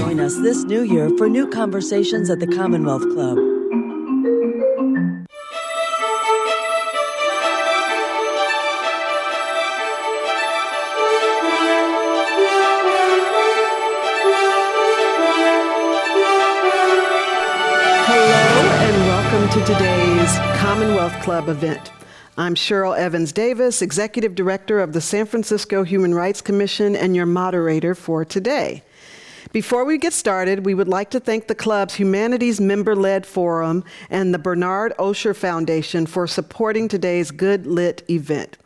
join us this new year for new conversations at the Commonwealth Club. To today's Commonwealth Club event. I'm Cheryl Evans Davis, Executive Director of the San Francisco Human Rights Commission and your moderator for today. Before we get started, we would like to thank the club's Humanities Member-Led Forum and the Bernard Osher Foundation for supporting today's Good Lit event.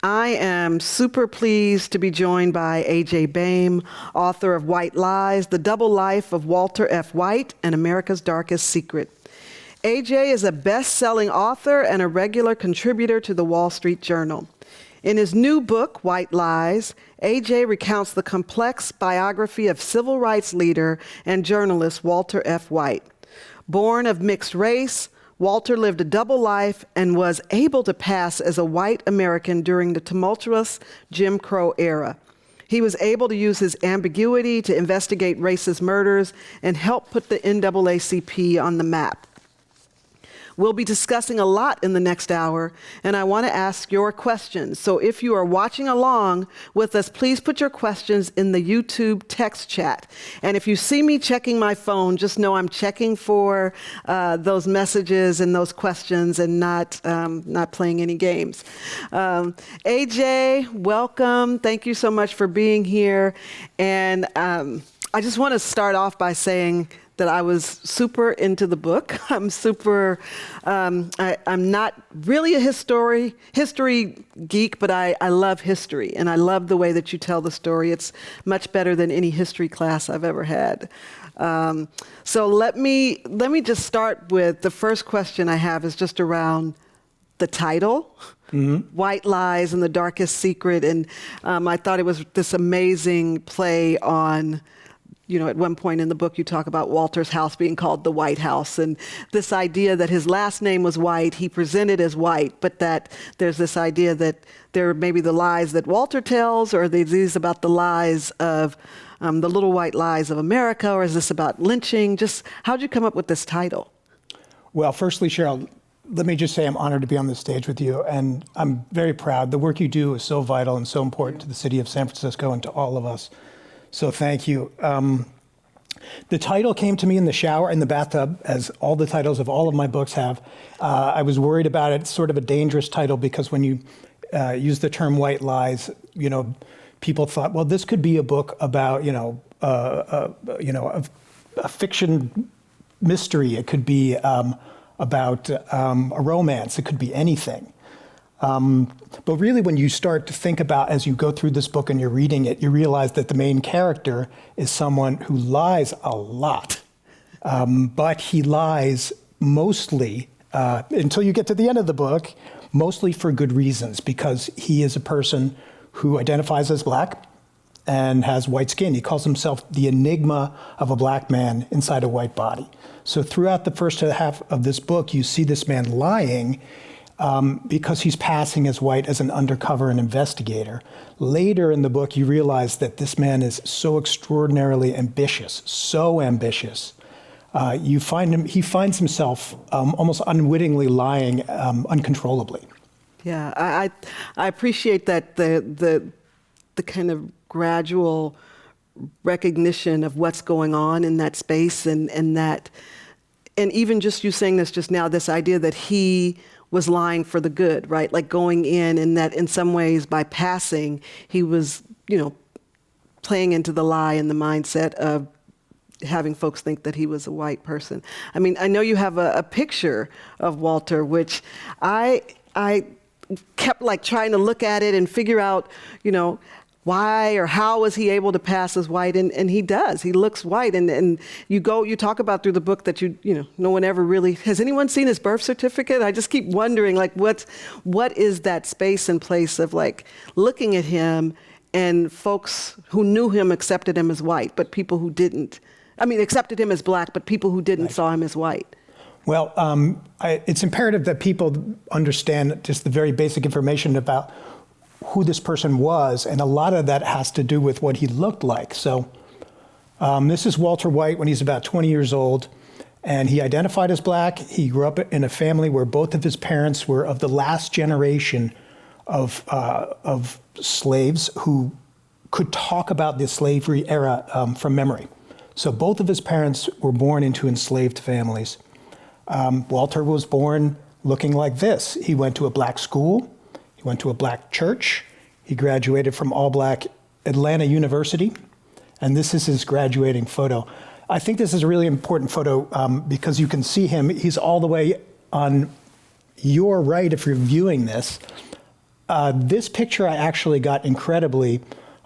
I am super pleased to be joined by A.J. Baim, author of White Lies, The Double Life of Walter F. White and America's Darkest Secret. A.J. is a best-selling author and a regular contributor to the Wall Street Journal. In his new book, White Lies, A.J. recounts the complex biography of civil rights leader and journalist Walter F. White. Born of mixed race, Walter lived a double life and was able to pass as a white American during the tumultuous Jim Crow era. He was able to use his ambiguity to investigate racist murders and help put the NAACP on the map. We'll be discussing a lot in the next hour, and I want to ask your questions. So if you are watching along with us, please put your questions in the YouTube text chat. And if you see me checking my phone, just know I'm checking for those messages and those questions and not playing any games. AJ, welcome. Thank you so much for being here. And I just want to start off by saying that I was super into the book. I'm not really a history geek, but I love history, and I love the way that you tell the story. It's much better than any history class I've ever had. So let me just start with the first question I have is just around the title, White Lies and the Darkest Secret, and I thought it was this amazing play on, you know, at one point in the book, you talk about Walter's house being called the White House, and this idea that his last name was White, he presented as white, but that there's this idea that there may be the lies that Walter tells, or these about the lies of the little white lies of America, or is this about lynching? Just how'd you come up with this title? Well, firstly, Cheryl, let me just say I'm honored to be on this stage with you, and I'm very proud. The work you do is so vital and so important to the city of San Francisco and to all of us. So thank you. The title came to me in the shower, in the bathtub, as all the titles of all of my books have. I was worried about it. It's sort of a dangerous title because when you use the term white lies, you know, people thought, well, this could be a book about, a fiction mystery. It could be about a romance. It could be anything. But really, when you start to think about, as you go through this book and you're reading it, you realize that the main character is someone who lies a lot. But he lies mostly, until you get to the end of the book, mostly for good reasons, because he is a person who identifies as black and has white skin. He calls himself the enigma of a black man inside a white body. So throughout the first half of this book, you see this man lying because he's passing as white as an undercover and investigator. Later in the book, you realize that this man is so extraordinarily ambitious, so ambitious. He finds himself almost unwittingly lying uncontrollably. Yeah, I appreciate that the kind of gradual recognition of what's going on in that space, and even just you saying this just now, this idea that he was lying for the good, right? Like going in, and that in some ways by passing, he was, playing into the lie and the mindset of having folks think that he was a white person. I mean, I know you have a picture of Walter, which I kept like trying to look at it and figure out, why or how was he able to pass as white? And he does. He looks white. And you talk about through the book that no one ever really, has anyone seen his birth certificate? I just keep wondering, like, what is that space and place of like looking at him, and folks who knew him accepted him as white, but people who didn't, accepted him as black, but people who didn't saw him as white. Well, it's imperative that people understand just the very basic information about who this person was, and a lot of that has to do with what he looked like. So This is Walter White when he's about 20 years old, and he identified as black. He grew up in a family where both of his parents were of the last generation of slaves who could talk about the slavery era from memory. So both of his parents were born into enslaved families. Walter was born looking like this. He went to a black school. He went to a black church. He graduated from all-black Atlanta University. And this is his graduating photo. I think this is a really important photo because you can see him. He's all the way on your right if you're viewing this. This picture I actually got incredibly.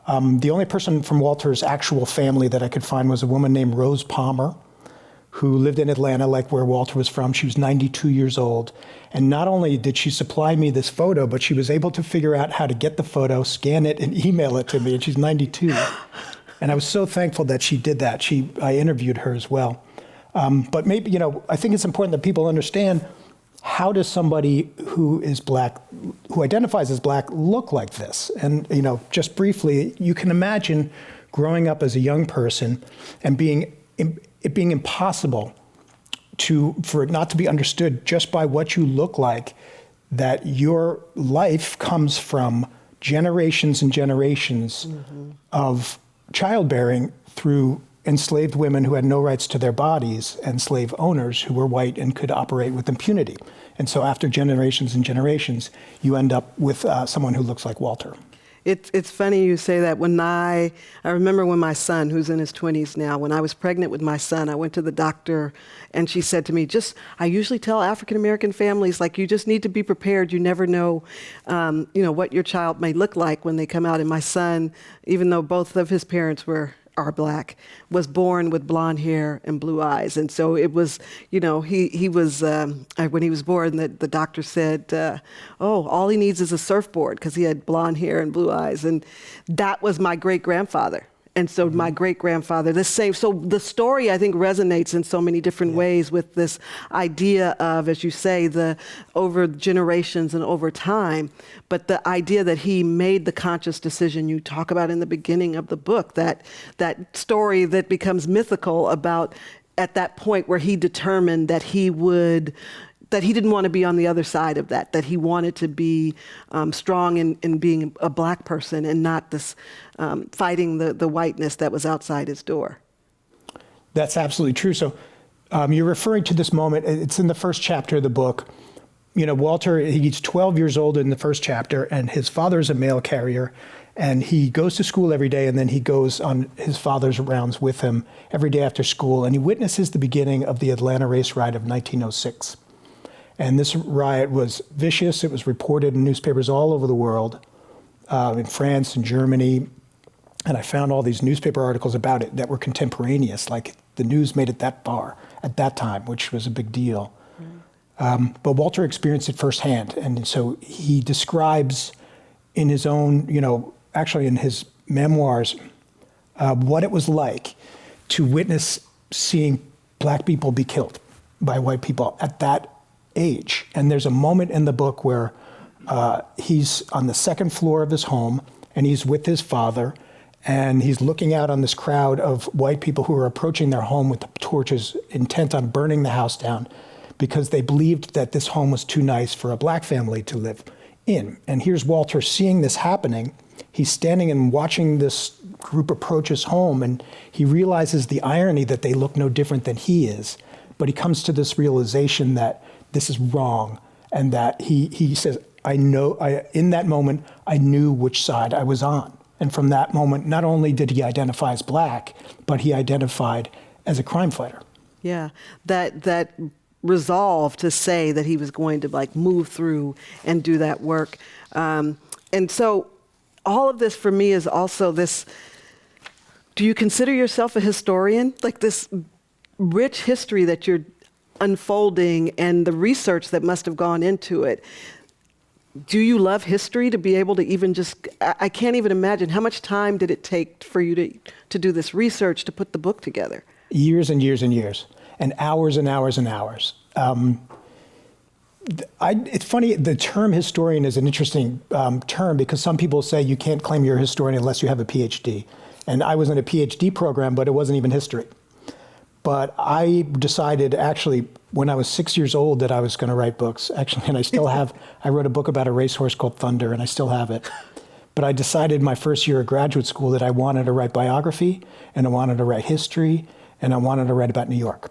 The only person from Walter's actual family that I could find was a woman named Rose Palmer, who lived in Atlanta, like where Walter was from. She was 92 years old. And not only did she supply me this photo, but she was able to figure out how to get the photo, scan it, and email it to me. And she's 92. And I was so thankful that she did that. I interviewed her as well. But maybe, I think it's important that people understand, how does somebody who is black, who identifies as black, look like this? And, just briefly, you can imagine growing up as a young person and it being impossible for it not to be understood just by what you look like, that your life comes from generations and generations of childbearing through enslaved women who had no rights to their bodies and slave owners who were white and could operate with impunity. And so after generations and generations, you end up with someone who looks like Walter. It's funny you say that. When I remember when my son, who's in his 20s now, when I was pregnant with my son, I went to the doctor and she said to me, I usually tell African-American families, like, you just need to be prepared. You never know, what your child may look like when they come out. And my son, even though both of his parents are black, was born with blonde hair and blue eyes. And so it was, he was, when he was born, the doctor said, all he needs is a surfboard, because he had blonde hair and blue eyes. And that was my great-grandfather. And so my great-grandfather, so the story, I think, resonates in so many different ways with this idea of, as you say, over generations and over time, but the idea that he made the conscious decision you talk about in the beginning of the book, that story that becomes mythical about at that point where he determined that he didn't want to be on the other side of that he wanted to be strong in being a black person and not this fighting the whiteness that was outside his door. That's absolutely true. So you're referring to this moment. It's in the first chapter of the book. Walter, he's 12 years old in the first chapter, and his father is a mail carrier. And he goes to school every day, and then he goes on his father's rounds with him every day after school. And he witnesses the beginning of the Atlanta race riot of 1906. And this riot was vicious. It was reported in newspapers all over the world, in France and Germany. And I found all these newspaper articles about it that were contemporaneous, like the news made it that far at that time, which was a big deal. But Walter experienced it firsthand. And so he describes in his own, actually in his memoirs, what it was like to witness seeing black people be killed by white people at that age. And there's a moment in the book where he's on the second floor of his home and he's with his father and he's looking out on this crowd of white people who are approaching their home with torches, intent on burning the house down because they believed that this home was too nice for a black family to live in. And here's Walter seeing this happening. He's standing and watching this group approach his home, and he realizes the irony that they look no different than he is. But he comes to this realization that this is wrong, and that he says, in that moment, I knew which side I was on. And from that moment, not only did he identify as black, but he identified as a crime fighter. Yeah, that resolve to say that he was going to move through and do that work. And so all of this for me is also this, do you consider yourself a historian? Like this rich history that you're unfolding and the research that must have gone into it. Do you love history to be able to even I can't even imagine, how much time did it take for you to do this research, to put the book together? Years and years and years, and hours and hours and hours. It's funny, the term historian is an interesting term because some people say you can't claim you're a historian unless you have a PhD. And I was in a PhD program, but it wasn't even history. But I decided actually when I was 6 years old that I was going to write books. Actually, and I still have, I wrote a book about a racehorse called Thunder, and I still have it. But I decided my first year of graduate school that I wanted to write biography, and I wanted to write history, and I wanted to write about New York.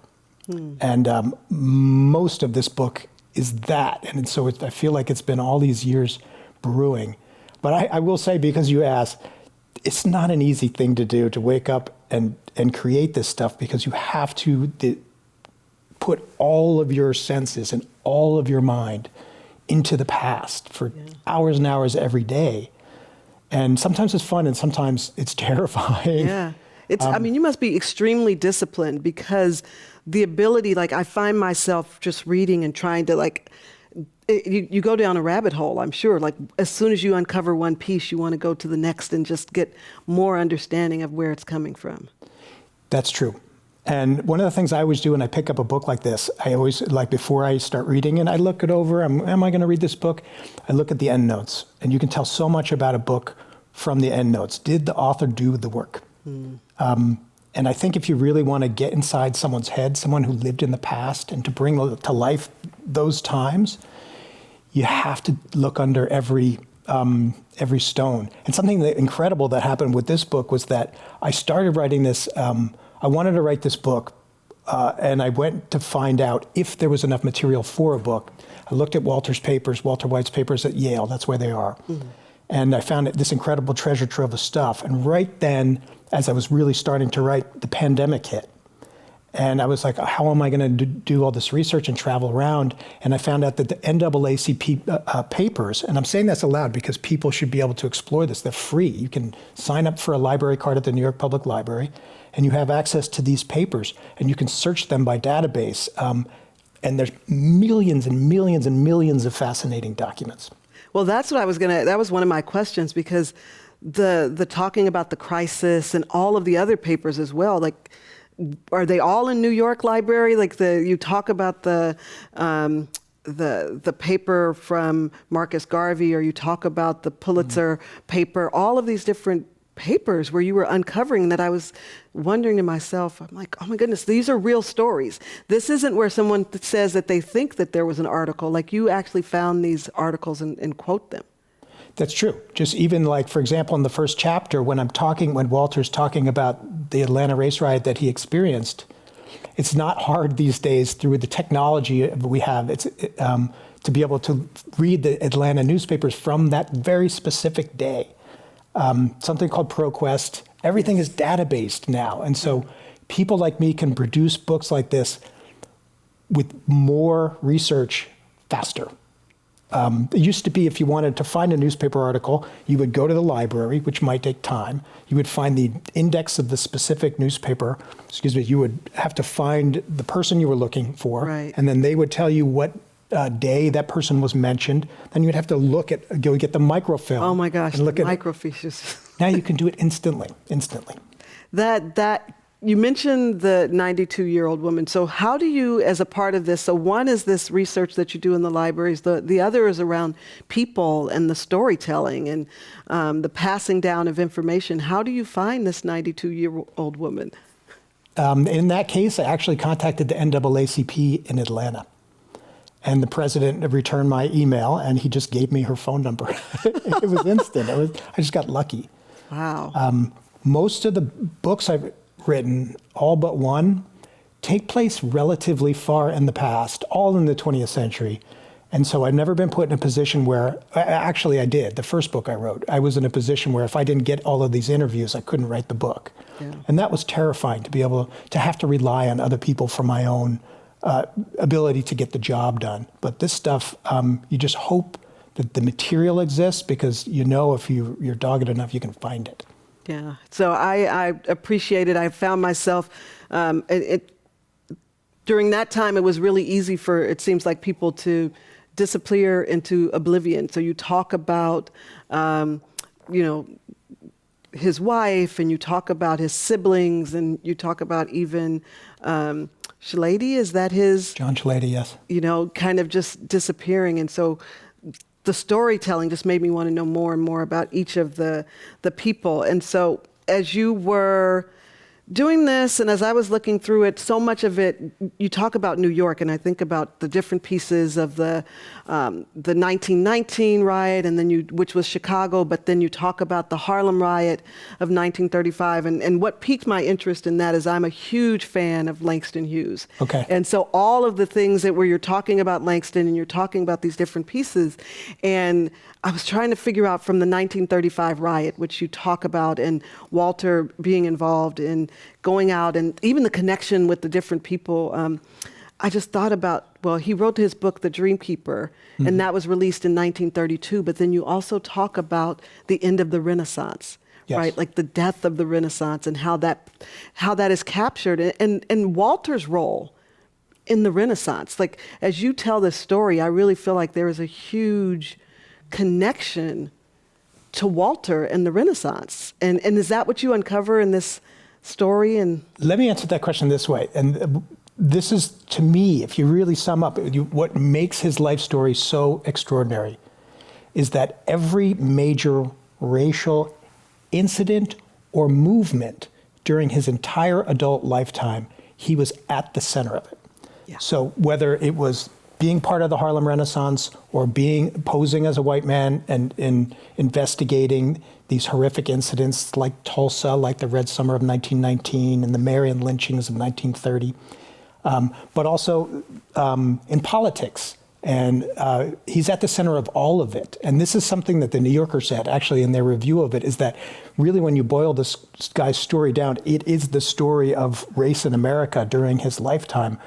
And most of this book is that. And so I feel like it's been all these years brewing. But I will say, because you asked, it's not an easy thing to do, to wake up and create this stuff, because you have to put all of your senses and all of your mind into the past for hours and hours every day. And sometimes it's fun and sometimes it's terrifying. Yeah. I mean, you must be extremely disciplined, because the ability, like I find myself just reading and trying to you go down a rabbit hole, I'm sure. Like as soon as you uncover one piece, you want to go to the next and just get more understanding of where it's coming from. That's true. And one of the things I always do when I pick up a book like this, I always, like before I start reading it, I look it over. Am I going to read this book? I look at the endnotes, and you can tell so much about a book from the endnotes. Did the author do the work? And I think if you really want to get inside someone's head, someone who lived in the past, and to bring to life those times, you have to look under every stone. And something incredible that happened with this book was that I started writing this. I wanted to write this book, and I went to find out if there was enough material for a book. I looked at Walter White's papers at Yale. That's where they are. And I found this incredible treasure trove of stuff. And right then, as I was really starting to write, the pandemic hit. And I was like, how am I going to do all this research and travel around? And I found out that the NAACP papers, and I'm saying this aloud because people should be able to explore this. They're free. You can sign up for a library card at the New York Public Library, and you have access to these papers, and you can search them by database. And there's millions and millions and millions of fascinating documents. Well, that's what that was one of my questions, because the talking about the crisis and all of the other papers as well, like, are they all in New York Library? Like you talk about the paper from Marcus Garvey, or you talk about the Pulitzer paper, all of these different papers where you were uncovering that I was wondering to myself, I'm like, oh my goodness, these are real stories. This isn't where someone says that they think that there was an article, like you actually found these articles and quote them. That's true. Just even like, for example, in the first chapter, when Walter's talking about the Atlanta race riot that he experienced, it's not hard these days through the technology we have to be able to read the Atlanta newspapers from that very specific day. Something called ProQuest. Everything is data-based now. And so people like me can produce books like this with more research faster. It used to be, if you wanted to find a newspaper article, you would go to the library, which might take time. You would find the index of the specific newspaper. You would have to find the person you were looking for. Right. And then they would tell you what day that person was mentioned. Then you'd have to go get the microfilm. Oh my gosh, and look at microfiches. Now you can do it instantly. That you mentioned the 92-year-old woman. So how do you, as a part of this, so one is this research that you do in the libraries, the other is around people and the storytelling and the passing down of information. How do you find this 92-year-old woman? In that case, I actually contacted the NAACP in Atlanta. And the president returned my email, and he just gave me her phone number. It was instant. I just got lucky. Wow. Most of the books I've written, all but one, take place relatively far in the past, all in the 20th century. And so I've never been put in a position where, actually I did, the first book I wrote, I was in a position where if I didn't get all of these interviews, I couldn't write the book. Yeah. And that was terrifying, to be able to have to rely on other people for my own ability to get the job done. But this stuff, you just hope that the material exists, because if you're dogged enough, you can find it. Yeah. So I appreciate it. I found myself, during that time, it was really easy for, it seems like, people to disappear into oblivion. So you talk about, his wife, and you talk about his siblings, and you talk about even Shalady, is that his? John Shalady, yes. Kind of just disappearing. And so the storytelling just made me want to know more and more about each of the people. And so as you were doing this, and as I was looking through it, so much of it, you talk about New York, and I think about the different pieces of the 1919 riot, and then which was Chicago, but then you talk about the Harlem riot of 1935, and what piqued my interest in that is I'm a huge fan of Langston Hughes. Okay. And so all of the things that where you're talking about Langston and you're talking about these different pieces, and I was trying to figure out from the 1935 riot, which you talk about, and Walter being involved in going out, and even the connection with the different people. I just thought about, well, he wrote his book, The Dreamkeeper, and that was released in 1932. But then you also talk about the end of the Renaissance, Yes. right? Like the death of the Renaissance and how that is captured, and Walter's role in the Renaissance. Like as you tell this story, I really feel like there is a huge connection to Walter and the Renaissance. And is that what you uncover in this story? And Let me answer that question this way. And this is, to me, if you really sum up, what makes his life story so extraordinary is that every major racial incident or movement during his entire adult lifetime, he was at the center of it. Yeah. So whether it was being part of the Harlem Renaissance or posing as a white man and in investigating these horrific incidents like Tulsa, like the Red Summer of 1919 and the Marion lynchings of 1930, but also in politics. And he's at the center of all of it. And this is something that the New Yorker said, actually, in their review of it, is that really when you boil this guy's story down, it is the story of race in America during his lifetime,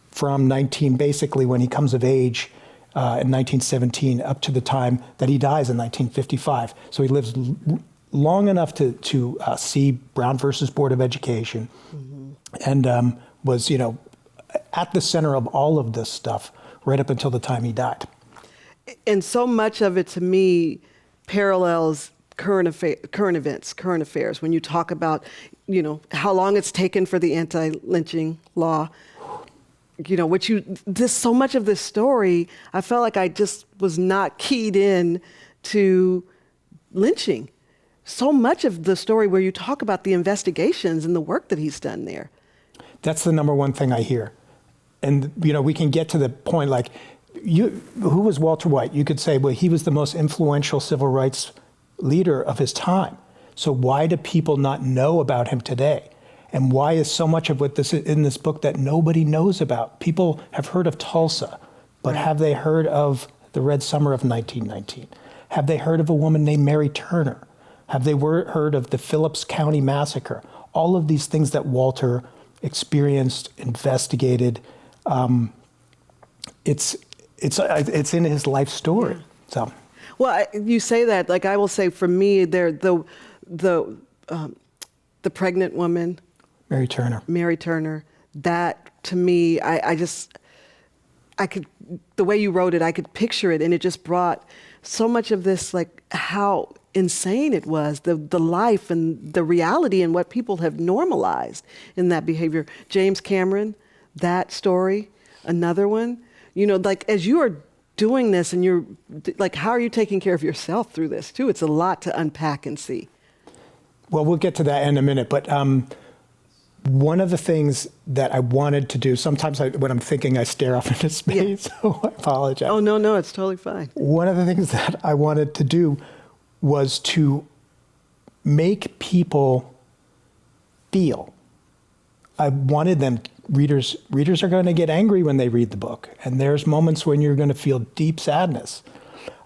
from basically when he comes of age in 1917 up to the time that he dies in 1955. So he lives long enough to see Brown versus Board of Education, and was, at the center of all of this stuff right up until the time he died. And so much of it, to me, parallels current events, current affairs. When you talk about, how long it's taken for the anti-lynching law, so much of this story, I felt like I just was not keyed in to lynching. So much of the story where you talk about the investigations and the work that he's done there. That's the number one thing I hear. And, we can get to the point, like, who was Walter White? You could say, well, he was the most influential civil rights leader of his time. So why do people not know about him today? And why is so much of what in this book that nobody knows about? People have heard of Tulsa, but have they heard of the Red Summer of 1919? Have they heard of a woman named Mary Turner? Have they heard of the Phillips County Massacre? All of these things that Walter experienced, investigated, it's in his life story. So, well, you say that. Like I will say, for me, the pregnant woman, Mary Turner. That to me, I could, the way you wrote it, I could picture it, and it just brought so much of this, like how insane it was, the life and the reality and what people have normalized in that behavior. James Cameron, that story, another one, like as you are doing this and you're like, how are you taking care of yourself through this too? It's a lot to unpack and see. Well, we'll get to that in a minute, but one of the things that I wanted to do, sometimes when I'm thinking, I stare off into space, so I apologize. Oh, no, it's totally fine. One of the things that I wanted to do was to make people feel. I wanted them, readers are going to get angry when they read the book, and there's moments when you're going to feel deep sadness.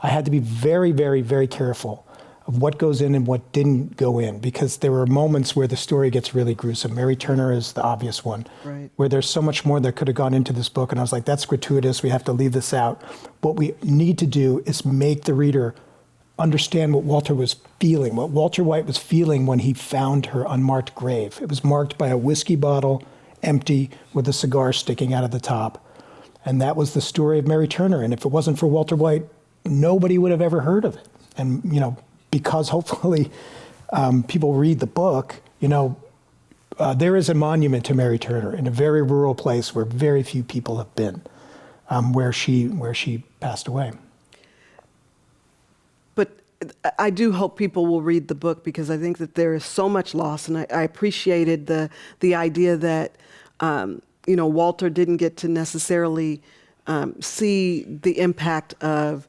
I had to be very, very, very careful of what goes in and what didn't go in, because there were moments where the story gets really gruesome. Mary Turner is the obvious one, right, where there's so much more that could have gone into this book, and I was like, that's gratuitous, we have to leave this out. What we need to do is make the reader understand what Walter was feeling, what Walter White was feeling when he found her unmarked grave. It was marked by a whiskey bottle, empty, with a cigar sticking out of the top. And that was the story of Mary Turner. And if it wasn't for Walter White, nobody would have ever heard of it. And, because hopefully people read the book, there is a monument to Mary Turner in a very rural place where very few people have been, where she passed away. But I do hope people will read the book, because I think that there is so much loss, and I appreciated the idea that Walter didn't get to necessarily see the impact of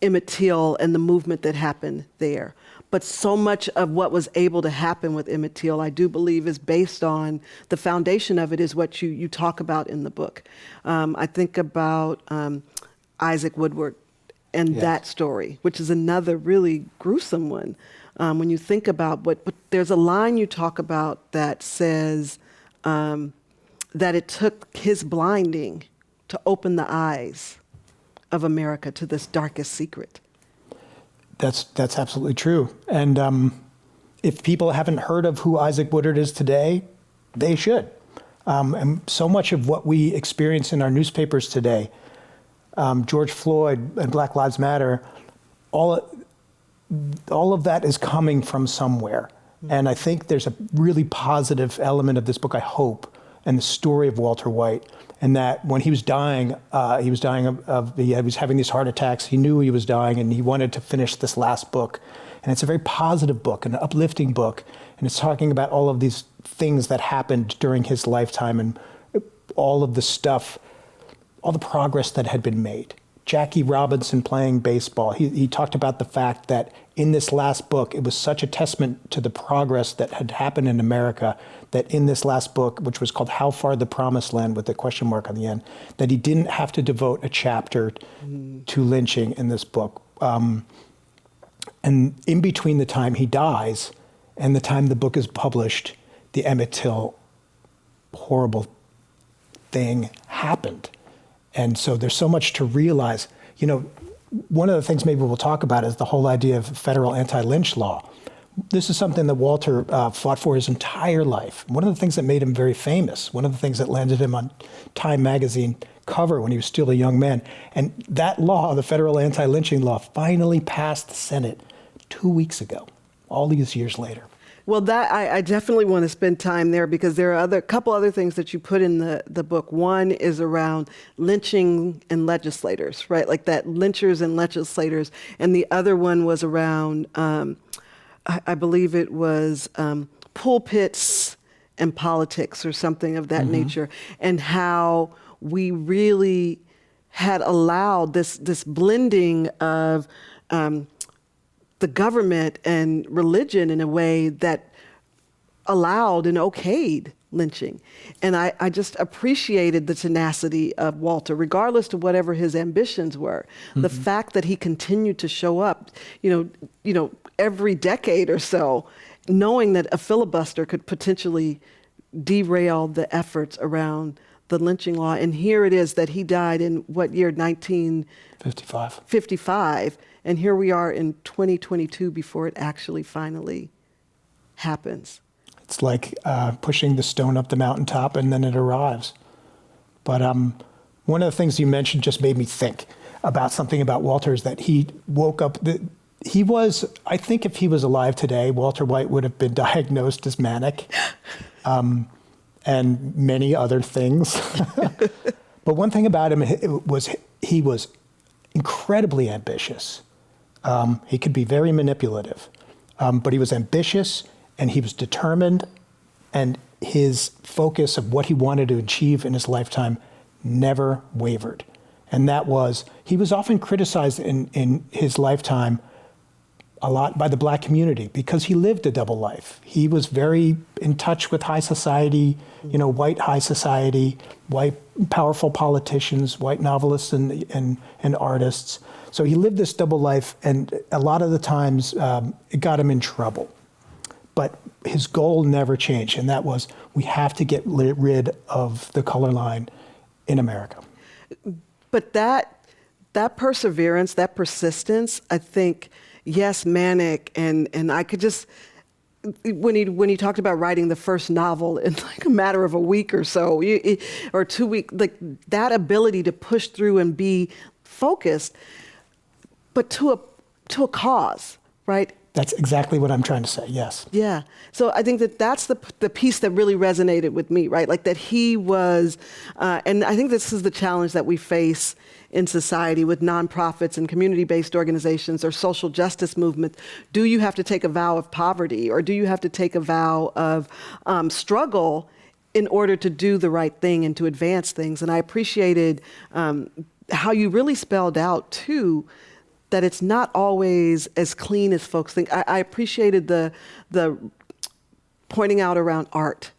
Emmett Till and the movement that happened there. But so much of what was able to happen with Emmett Till, I do believe, is based on the foundation of it is what you talk about in the book. I think about Isaac Woodward and that story, which is another really gruesome one. When you think about but there's a line you talk about that says that it took his blinding to open the eyes of America to this darkest secret. That's absolutely true. And if people haven't heard of who Isaac Woodward is today, they should. And so much of what we experience in our newspapers today, George Floyd and Black Lives Matter, all of that is coming from somewhere. And I think there's a really positive element of this book, I hope, and the story of Walter White. And that when he was dying he was having these heart attacks. He knew he was dying, and he wanted to finish this last book. And it's a very positive book, an uplifting book. And it's talking about all of these things that happened during his lifetime and all of the stuff, all the progress that had been made. Jackie Robinson playing baseball. He talked about the fact that in this last book, it was such a testament to the progress that had happened in America that in this last book, which was called How Far the Promised Land with the question mark on the end, that he didn't have to devote a chapter to lynching in this book. And in between the time he dies and the time the book is published, the Emmett Till horrible thing happened. And so there's so much to realize. One of the things maybe we'll talk about is the whole idea of federal anti-lynch law. This is something that Walter fought for his entire life. One of the things that made him very famous, one of the things that landed him on Time magazine cover when he was still a young man. And that law, the federal anti-lynching law, finally passed the Senate 2 weeks ago, all these years later. Well, that I definitely want to spend time there, because there are a couple other things that you put in the book. One is around lynching and legislators, right? Like that, lynchers and legislators. And the other one was around, I believe it was pulpits and politics or something of that nature, and how we really had allowed this blending of the government and religion in a way that allowed and okayed lynching. And I just appreciated the tenacity of Walter, regardless to whatever his ambitions were. The fact that he continued to show up, every decade or so, knowing that a filibuster could potentially derail the efforts around the lynching law. And here it is that he died in what year? 1955. And here we are in 2022 before it actually finally happens. It's like pushing the stone up the mountaintop and then it arrives. But one of the things you mentioned just made me think about something about Walter, is that he woke up. I think if he was alive today, Walter White would have been diagnosed as manic and many other things. But one thing about him was he was incredibly ambitious. He could be very manipulative, but he was ambitious and he was determined, and his focus of what he wanted to achieve in his lifetime never wavered. And that was, he was often criticized in his lifetime a lot by the Black community because he lived a double life. He was very in touch with high society, white high society, white powerful politicians, white novelists and artists. So he lived this double life, and a lot of the times it got him in trouble. But his goal never changed, and that was, we have to get rid of the color line in America. But that perseverance, that persistence, I think, yes, manic, and I could just, when he talked about writing the first novel in like a matter of a week or so, or 2 weeks, like that ability to push through and be focused, but to a cause, right? That's exactly what I'm trying to say, yes. Yeah. So I think that that's the piece that really resonated with me, right? Like that he was, and I think this is the challenge that we face in society with nonprofits and community-based organizations or social justice movements. Do you have to take a vow of poverty, or do you have to take a vow of struggle in order to do the right thing and to advance things? And I appreciated how you really spelled out, too, that it's not always as clean as folks think. I appreciated the pointing out around art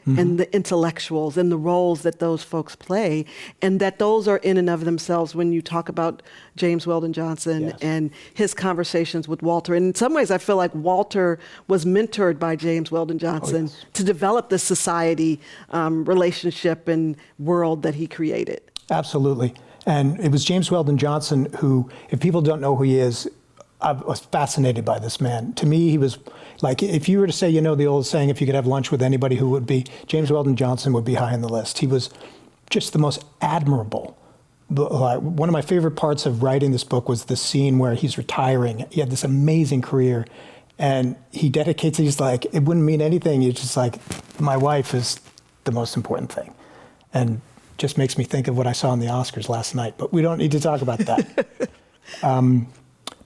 and the intellectuals and the roles that those folks play, and that those are in and of themselves when you talk about James Weldon Johnson and his conversations with Walter. And in some ways, I feel like Walter was mentored by James Weldon Johnson to develop the society relationship and world that he created. Absolutely. And it was James Weldon Johnson who, if people don't know who he is, I was fascinated by this man. To me, he was like, if you were to say, you know, the old saying, if you could have lunch with anybody, who would be? James Weldon Johnson would be high on the list. He was just the most admirable. One of my favorite parts of writing this book was the scene where he's retiring. He had this amazing career, and he dedicates, he's like, it wouldn't mean anything. He's just like, my wife is the most important thing. And just makes me think of what I saw in the Oscars last night, but we don't need to talk about that.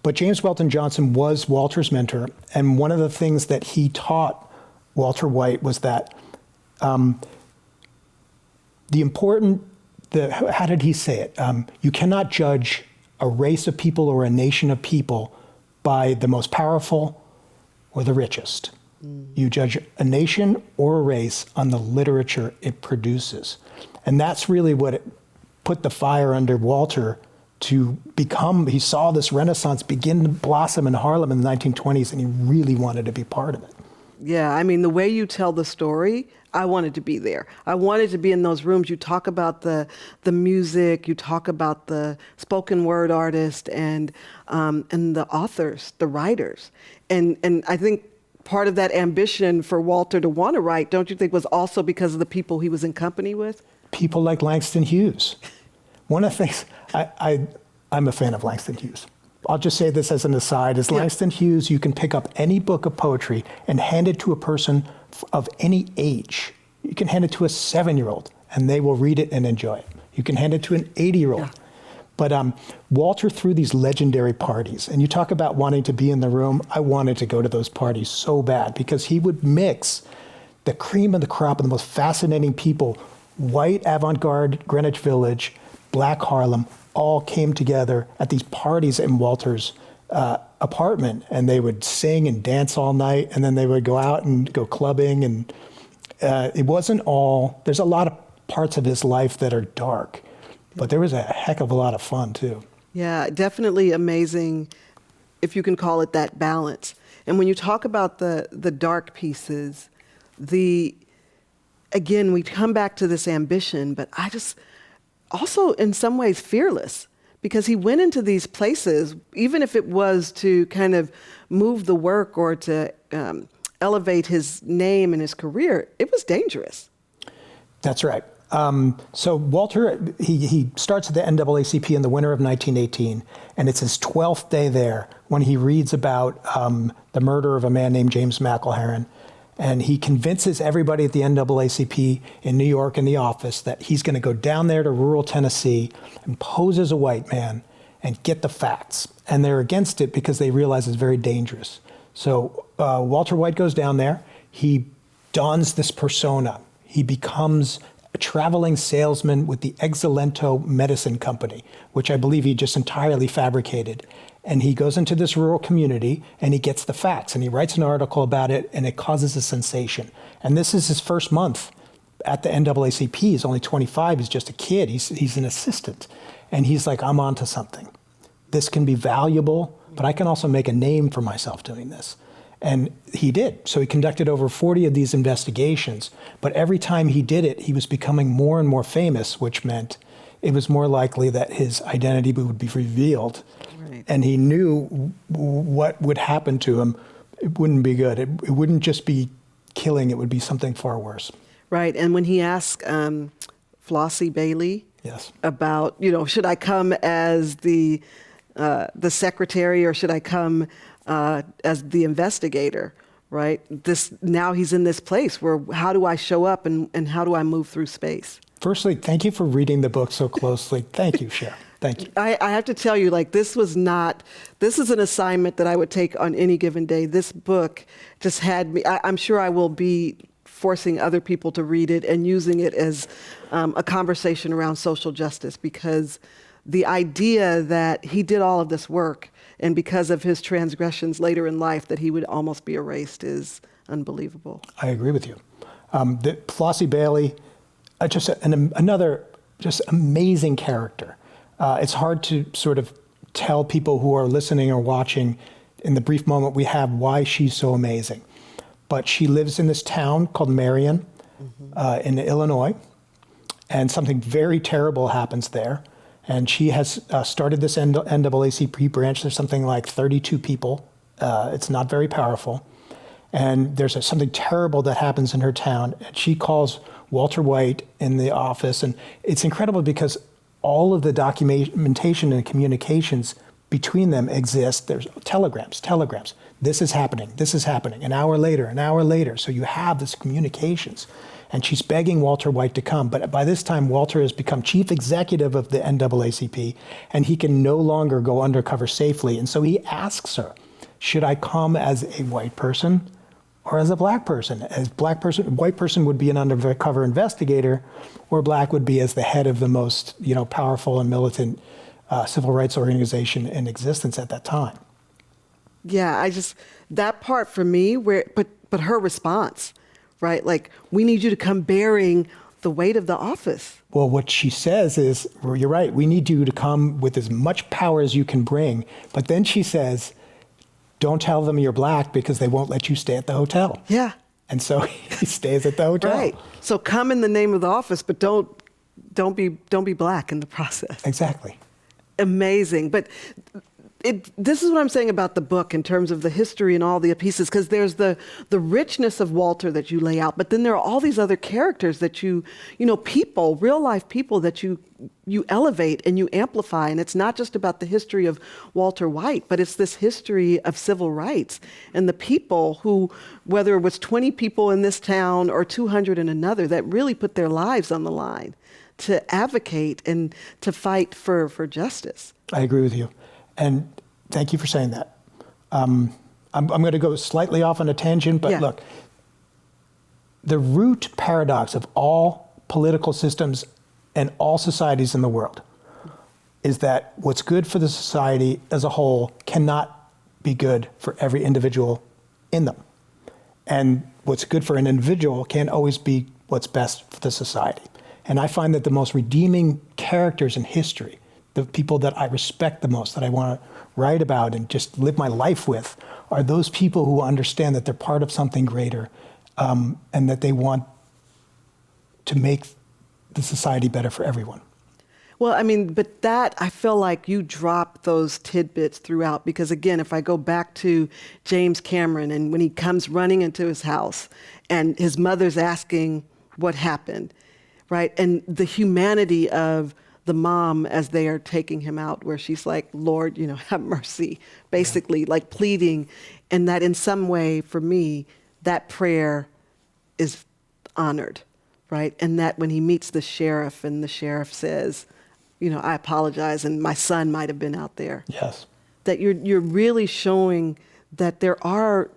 But James Weldon Johnson was Walter's mentor, and one of the things that he taught Walter White was that how did he say it? You cannot judge a race of people or a nation of people by the most powerful or the richest. You judge a nation or a race on the literature it produces. And that's really what put the fire under Walter to become, he saw this renaissance begin to blossom in Harlem in the 1920s, and he really wanted to be part of it. Yeah, I mean, the way you tell the story, I wanted to be there. I wanted to be in those rooms. You talk about the music, you talk about the spoken word artist and the authors, the writers. And I think part of that ambition for Walter to want to write, don't you think, was also because of the people he was in company with? People like Langston Hughes. One of the things, I'm a fan of Langston Hughes. I'll just say this as an aside, is Langston Hughes, you can pick up any book of poetry and hand it to a person of any age. You can hand it to a 7-year-old and they will read it and enjoy it. You can hand it to an 80-year-old. Yeah. But Walter threw these legendary parties, and you talk about wanting to be in the room. I wanted to go to those parties so bad because he would mix the cream of the crop of the most fascinating people. White avant-garde Greenwich Village, Black Harlem, all came together at these parties in Walter's apartment, and they would sing and dance all night, and then they would go out and go clubbing. And it wasn't all, there's a lot of parts of his life that are dark, but there was a heck of a lot of fun too. Yeah, definitely amazing, if you can call it that, balance. And when you talk about the dark pieces, again, we come back to this ambition, but I just also in some ways fearless, because he went into these places, even if it was to kind of move the work or to elevate his name and his career, it was dangerous. That's right. So Walter, he starts at the NAACP in the winter of 1918, and it's his 12th day there when he reads about the murder of a man named James McElherron. And he convinces everybody at the NAACP in New York in the office that he's going to go down there to rural Tennessee and pose as a white man and get the facts. And they're against it because they realize it's very dangerous. So Walter White goes down there. He dons this persona. He becomes a traveling salesman with the Exalento Medicine Company, which I believe he just entirely fabricated. And he goes into this rural community and he gets the facts and he writes an article about it, and it causes a sensation. And this is his first month at the NAACP. He's only 25. He's just a kid. He's an assistant. And he's like, I'm onto something. This can be valuable, but I can also make a name for myself doing this. And he did. So he conducted over 40 of these investigations. But every time he did it, he was becoming more and more famous, which meant it was more likely that his identity would be revealed. Right. And he knew what would happen to him. It wouldn't be good. It wouldn't just be killing. It would be something far worse. Right. And when he asked Flossie Bailey about, should I come as the secretary or should I come as the investigator, right? Now he's in this place where how do I show up and how do I move through space? Firstly, thank you for reading the book so closely. Thank you, Cher. Thank you. I have to tell you, like, this is an assignment that I would take on any given day. This book just had me, I'm sure I will be forcing other people to read it and using it as a conversation around social justice, because the idea that he did all of this work and because of his transgressions later in life that he would almost be erased is unbelievable. I agree with you. Flossie Bailey, another just amazing character. It's hard to sort of tell people who are listening or watching in the brief moment we have why she's so amazing. But she lives in this town called Marion in Illinois, and something very terrible happens there. And she has started this NAACP branch. There's something like 32 people. It's not very powerful. And there's something terrible that happens in her town. And she calls Walter White in the office. And it's incredible because all of the documentation and communications between them exist. There's telegrams. This is happening, an hour later. So you have this communications. And she's begging Walter White to come. But by this time, Walter has become chief executive of the NAACP, and he can no longer go undercover safely. And so he asks her, should I come as a white person or as a black person? White person would be an undercover investigator, or black would be as the head of the most, powerful and militant civil rights organization in existence at that time. Yeah, that part for me, but her response, right? Like, we need you to come bearing the weight of the office. Well, what she says is, well, you're right, we need you to come with as much power as you can bring. But then she says, don't tell them you're black because they won't let you stay at the hotel. Yeah. And so he stays at the hotel. Right. So come in the name of the office, but don't be black in the process. Exactly. Amazing. But this is what I'm saying about the book in terms of the history and all the pieces, because there's the richness of Walter that you lay out, but then there are all these other characters that people, real life people that you elevate and you amplify. And it's not just about the history of Walter White, but it's this history of civil rights and the people who, whether it was 20 people in this town or 200 in another, that really put their lives on the line to advocate and to fight for justice. I agree with you. And thank you for saying that. I'm going to go slightly off on a tangent, but Look, the root paradox of all political systems and all societies in the world is that what's good for the society as a whole cannot be good for every individual in them. And what's good for an individual can't always be what's best for the society. And I find that the most redeeming characters in history, the people that I respect the most, that I want to write about and just live my life with, are those people who understand that they're part of something greater, and that they want to make the society better for everyone. Well, I mean, but that, I feel like you drop those tidbits throughout, because again, if I go back to James Cameron and when he comes running into his house and his mother's asking what happened, right? And the humanity of the mom as they are taking him out, where she's like, Lord, have mercy, basically, like pleading. And that in some way, for me, that prayer is honored, right? And that when he meets the sheriff and the sheriff says, I apologize, and my son might have been out there. Yes. That you're really showing that there are,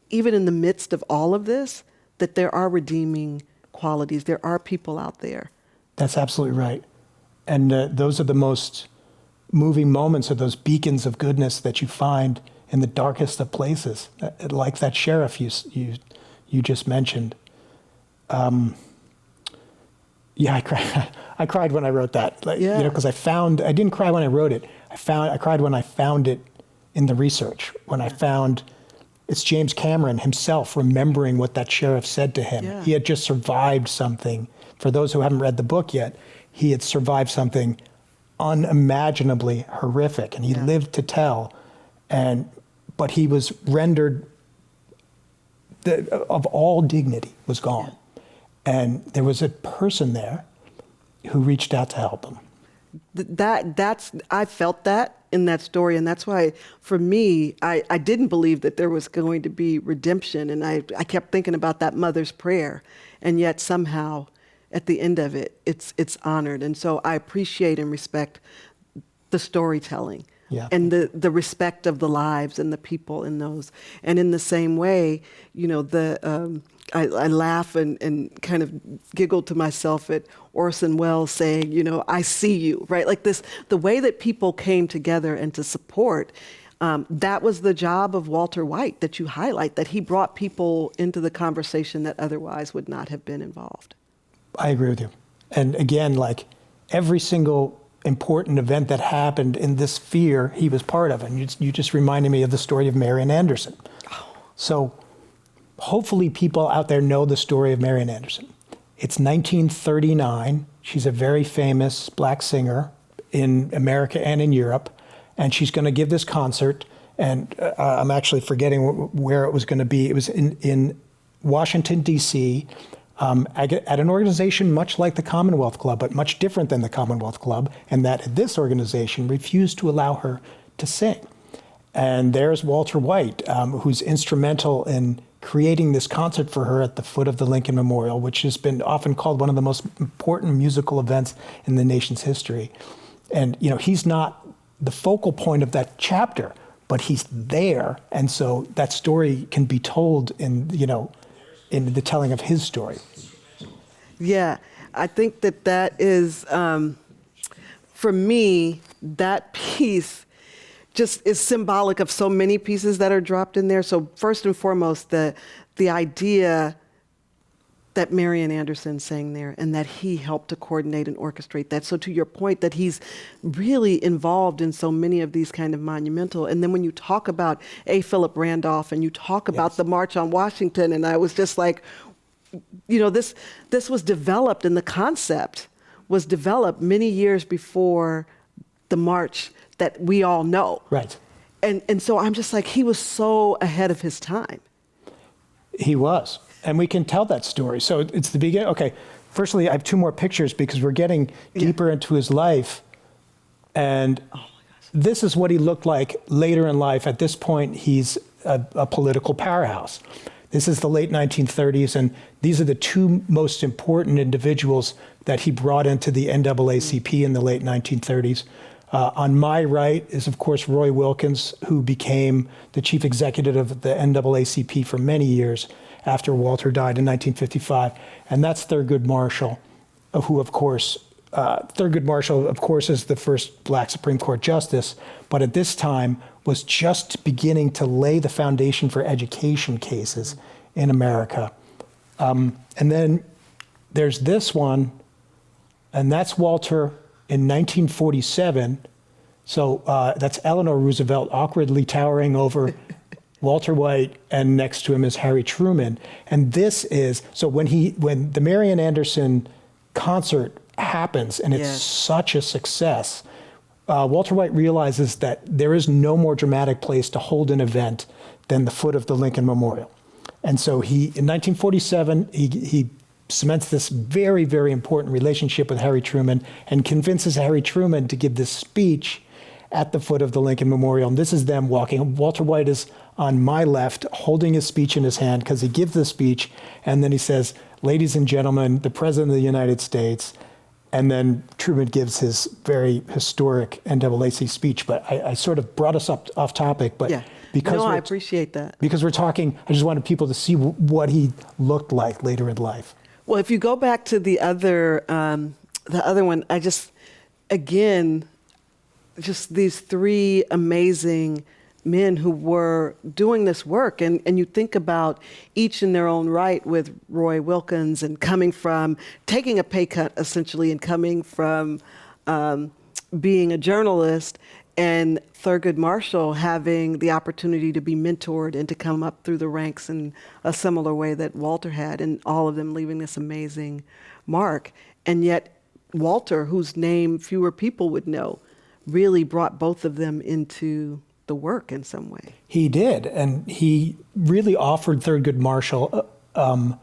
even in the midst of all of this, that there are redeeming qualities. There are people out there. That's absolutely right. And those are the most moving moments, or those beacons of goodness that you find in the darkest of places, like that sheriff you just mentioned. I cried. I cried when I wrote that. Because I didn't cry when I wrote it. I cried when I found it in the research. When I found it's James Cameron himself remembering what that sheriff said to him. Yeah. He had just survived something. For those who haven't read the book yet, he had survived something unimaginably horrific, and he lived to tell. But he was rendered of all dignity was gone. Yeah. And there was a person there who reached out to help him. I felt that in that story. And that's why, for me, I didn't believe that there was going to be redemption. And I kept thinking about that mother's prayer. And yet somehow, at the end of it, it's honored. And so I appreciate and respect the storytelling. Yeah. And the respect of the lives and the people in those. And in the same way, you know, I laugh and kind of giggle to myself at Orson Welles saying, you know, I see you, right? Like this, the way that people came together and to support, that was the job of Walter White that you highlight, that he brought people into the conversation that otherwise would not have been involved. I agree with you. And again, like every single important event that happened in this sphere, he was part of. And you just reminded me of the story of Marian Anderson. So hopefully people out there know the story of Marian Anderson. It's 1939. She's a very famous black singer in America and in Europe. And she's going to give this concert. And I'm actually forgetting where it was going to be. It was in Washington, D.C., at an organization much like the Commonwealth Club, but much different than the Commonwealth Club, and that this organization refused to allow her to sing. And there's Walter White, who's instrumental in creating this concert for her at the foot of the Lincoln Memorial, which has been often called one of the most important musical events in the nation's history. And, you know, he's not the focal point of that chapter, but he's there. And so that story can be told in, you know, in the telling of his story. Yeah, I think that is, for me, that piece just is symbolic of so many pieces that are dropped in there. So first and foremost, the idea that Marian Anderson sang there and that he helped to coordinate and orchestrate that. So to your point, that he's really involved in so many of these kind of monumental. And then when you talk about A. Philip Randolph and you talk about the March on Washington, and I was just like, you know, this was developed, and the concept was developed many years before the march that we all know. Right. And so I'm just like, he was so ahead of his time. He was. And we can tell that story. So it's the beginning. Okay, firstly, I have two more pictures because we're getting deeper into his life. And this is what he looked like later in life. At this point, he's a political powerhouse. This is the late 1930s, and these are the two most important individuals that he brought into the NAACP in the late 1930s. On my right is, of course, Roy Wilkins, who became the chief executive of the NAACP for many years after Walter died in 1955. And that's Thurgood Marshall, who, of course, Thurgood Marshall, of course, is the first black Supreme Court justice, but at this time was just beginning to lay the foundation for education cases in America. And then there's this one, and that's Walter in 1947. So that's Eleanor Roosevelt awkwardly towering over Walter White, and next to him is Harry Truman. And this is, so when the Marian Anderson concert happens and it's such a success, Walter White realizes that there is no more dramatic place to hold an event than the foot of the Lincoln Memorial. And so in 1947, he cements this very, very important relationship with Harry Truman and convinces Harry Truman to give this speech at the foot of the Lincoln Memorial. And this is them walking. Walter White is on my left, holding his speech in his hand, because he gives the speech, and then he says, "Ladies and gentlemen, the President of the United States," and then Truman gives his very historic NAACP speech. But I sort of brought us off topic, but because I appreciate that. Because we're talking, I just wanted people to see what he looked like later in life. Well, if you go back to the other one, I just, again, just these three amazing men who were doing this work. And you think about each in their own right, with Roy Wilkins and taking a pay cut essentially, and coming from being a journalist, and Thurgood Marshall having the opportunity to be mentored and to come up through the ranks in a similar way that Walter had, and all of them leaving this amazing mark. And yet Walter, whose name fewer people would know, really brought both of them into the work in some way. He did, and he really offered Thurgood Marshall a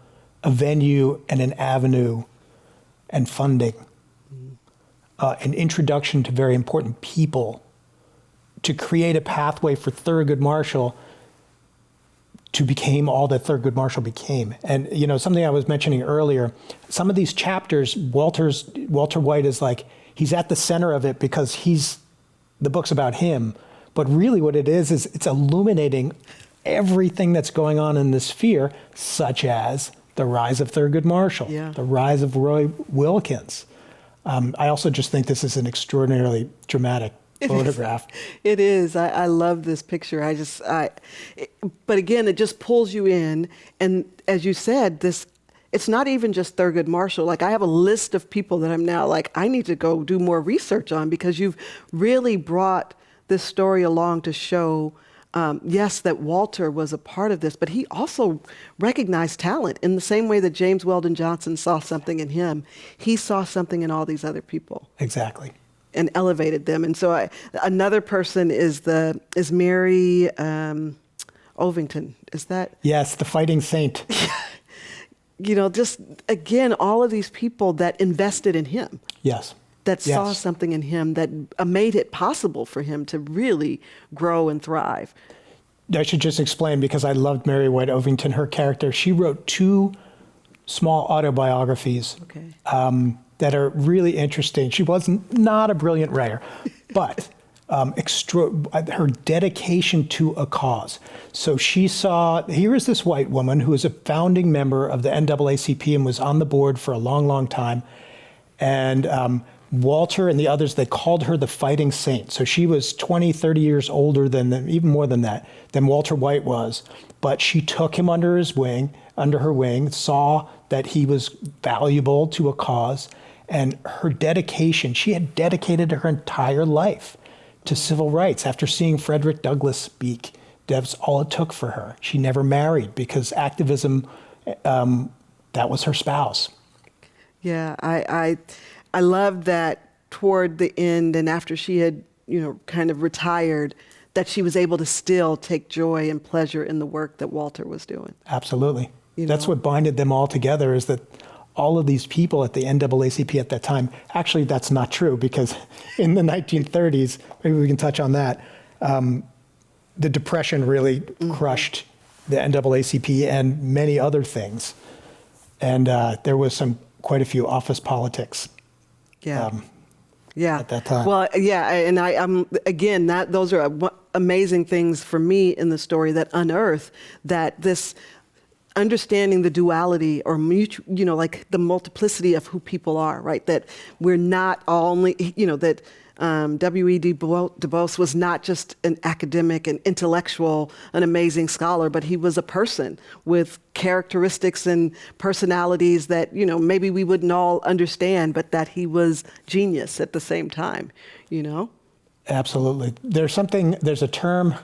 venue and an avenue and funding, an introduction to very important people to create a pathway for Thurgood Marshall to become all that Thurgood Marshall became. And, you know, something I was mentioning earlier, some of these chapters, Walter White is like, he's at the center of it because the book's about him. But really what it is it's illuminating everything that's going on in the sphere, such as the rise of Thurgood Marshall, the rise of Roy Wilkins. I also just think this is an extraordinarily dramatic photograph. It is. I love this picture. But again, it just pulls you in. And as you said, it's not even just Thurgood Marshall. Like, I have a list of people that I'm now like, I need to go do more research on, because you've really brought this story along to show, yes, that Walter was a part of this, but he also recognized talent in the same way that James Weldon Johnson saw something in him. He saw something in all these other people. Exactly. And elevated them. And so another person is Mary Ovington. Is that? Yes, the fighting saint. You know, just again, all of these people that invested in him. Yes. That saw something in him that made it possible for him to really grow and thrive. I should just explain, because I loved Mary White Ovington, her character. She wrote 2 small autobiographies. Okay. That are really interesting. She was not a brilliant writer, but her dedication to a cause. So she saw, here is this white woman who was a founding member of the NAACP and was on the board for a long, long time. And Walter and the others, they called her the fighting saint. So she was 20, 30 years older than, even more than that, than Walter White was. But she took him under her wing, saw that he was valuable to a cause. And her dedication, she had dedicated her entire life to civil rights. After seeing Frederick Douglass speak, that's all it took for her. She never married because activism, that was her spouse. Yeah, I love that toward the end, and after she had, kind of retired, that she was able to still take joy and pleasure in the work that Walter was doing. Absolutely. That's what binded them all together, is that all of these people at the NAACP at that time, actually that's not true, because in the 1930s, maybe we can touch on that, the Depression really crushed the NAACP and many other things. And there was quite a few office politics. At that time. Well, yeah, and I'm again, those are amazing things for me in the story that unearth that this understanding the duality, or like the multiplicity of who people are, right? That we're not only, that W.E.B. Du Bois was not just an academic, an intellectual, an amazing scholar, but he was a person with characteristics and personalities that, maybe we wouldn't all understand, but that he was genius at the same time, Absolutely. There's a term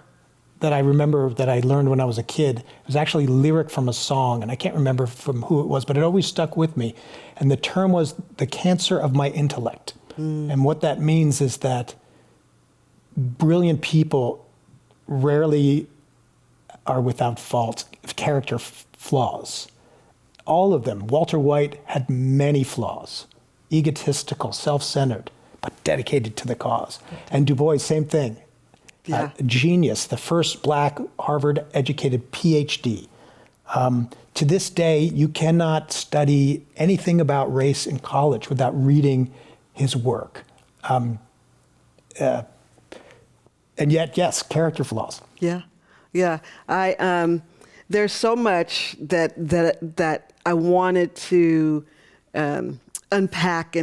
that I remember that I learned when I was a kid. It was actually lyric from a song, and I can't remember from who it was, but it always stuck with me. And the term was the cancer of my intellect. And what that means is that brilliant people rarely are without fault, character flaws. All of them. Walter White had many flaws, egotistical, self-centered, but dedicated to the cause. And Du Bois, same thing. Genius, the first black Harvard-educated PhD. To this day, you cannot study anything about race in college without reading his work. And yet, yes, character flaws. Yeah. There's so much that I wanted to unpack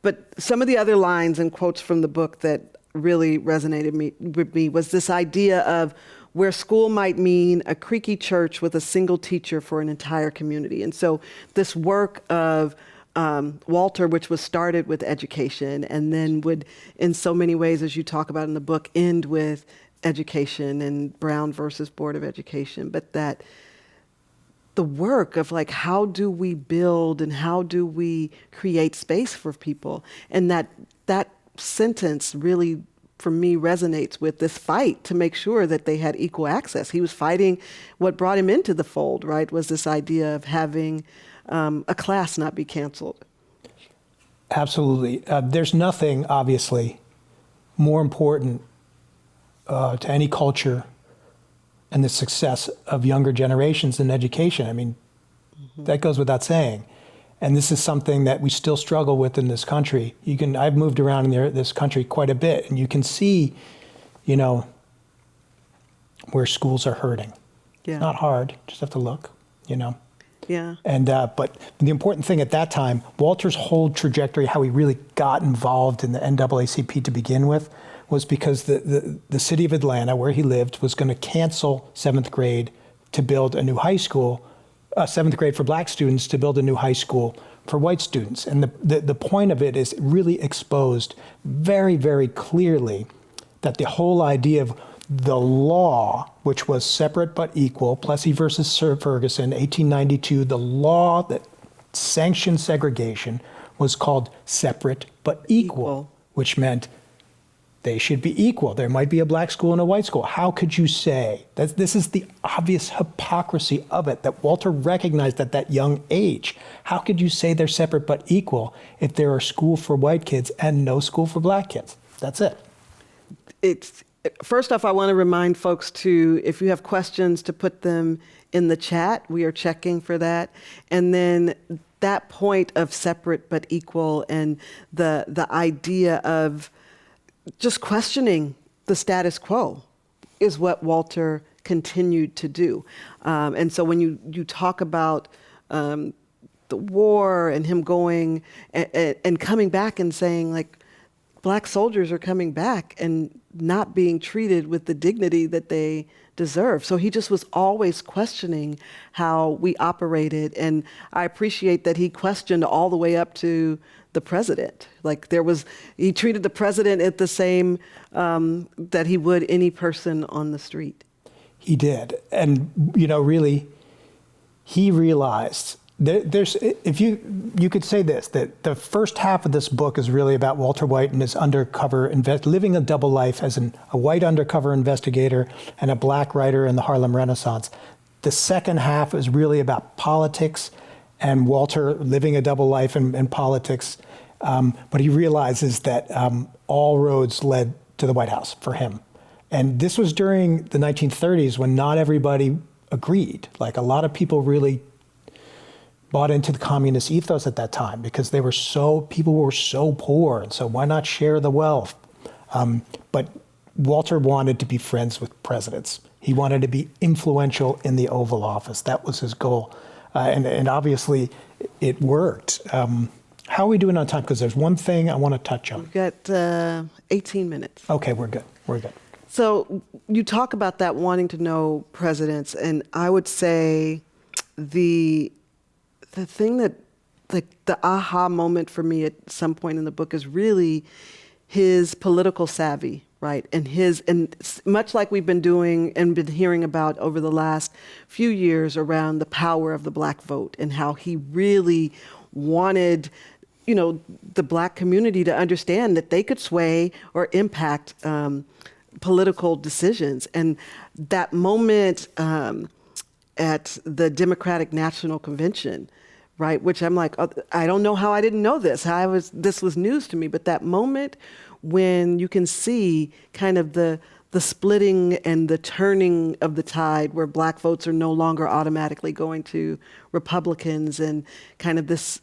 but some of the other lines and quotes from the book that really resonated with me was this idea of where school might mean a creaky church with a single teacher for an entire community. And so this work of Walter, which was started with education and then would, in so many ways, as you talk about in the book, end with education and Brown versus Board of Education, but that the work of how do we build and how do we create space for people, and that sentence really, for me, resonates with this fight to make sure that they had equal access. He was fighting what brought him into the fold, right, was this idea of having a class not be canceled. Absolutely. There's nothing, obviously, more important to any culture and the success of younger generations in education. I mean, that goes without saying. And this is something that we still struggle with in this country. I've moved around in this country quite a bit, and you can see, where schools are hurting. Yeah. It's not hard, just have to look, Yeah. And but the important thing at that time, Walter's whole trajectory, how he really got involved in the NAACP to begin with, was because the city of Atlanta, where he lived, was going to cancel 7th grade to build a new high school, 7th grade for black students to build a new high school for white students. And the point of it is really exposed very, very clearly that the whole idea of the law, which was separate but equal, Plessy versus Ferguson, 1892, the law that sanctioned segregation was called separate but equal, which meant they should be equal. There might be a black school and a white school. How could you say that? This is the obvious hypocrisy of it that Walter recognized at that young age. How could you say they're separate but equal if there are school for white kids and no school for black kids? That's it. First off, I want to remind folks to, if you have questions, to put them in the chat. We are checking for that. And then that point of separate but equal and the idea of just questioning the status quo is what Walter continued to do. And so when you talk about the war and him going and coming back and saying, like, black soldiers are coming back and not being treated with the dignity that they deserve. So he just was always questioning how we operated. And I appreciate that he questioned all the way up to the president. Like he treated the president at the same that he would any person on the street. He did. And, really, he realized there's, if you could say this, that the first half of this book is really about Walter White and his undercover, living a double life as a white undercover investigator and a black writer in the Harlem Renaissance. The second half is really about politics and Walter living a double life in politics. But he realizes that all roads led to the White House for him. And this was during the 1930s when not everybody agreed. Like, a lot of people really bought into the communist ethos at that time because people were so poor, and so why not share the wealth? But Walter wanted to be friends with presidents. He wanted to be influential in the Oval Office. That was his goal. And obviously it worked. How are we doing on time? Because there's one thing I want to touch on. We've got 18 minutes. Okay, we're good. We're good. So you talk about that wanting to know presidents, and I would say the thing that, like, the aha moment for me at some point in the book is really his political savvy, right? And much like we've been doing and been hearing about over the last few years around the power of the black vote and how he really wanted, the black community to understand that they could sway or impact political decisions. And that moment at the Democratic National Convention, right, which I'm like, I don't know how I didn't know this. This was news to me. But that moment when you can see kind of the splitting and the turning of the tide, where black votes are no longer automatically going to Republicans, and kind of this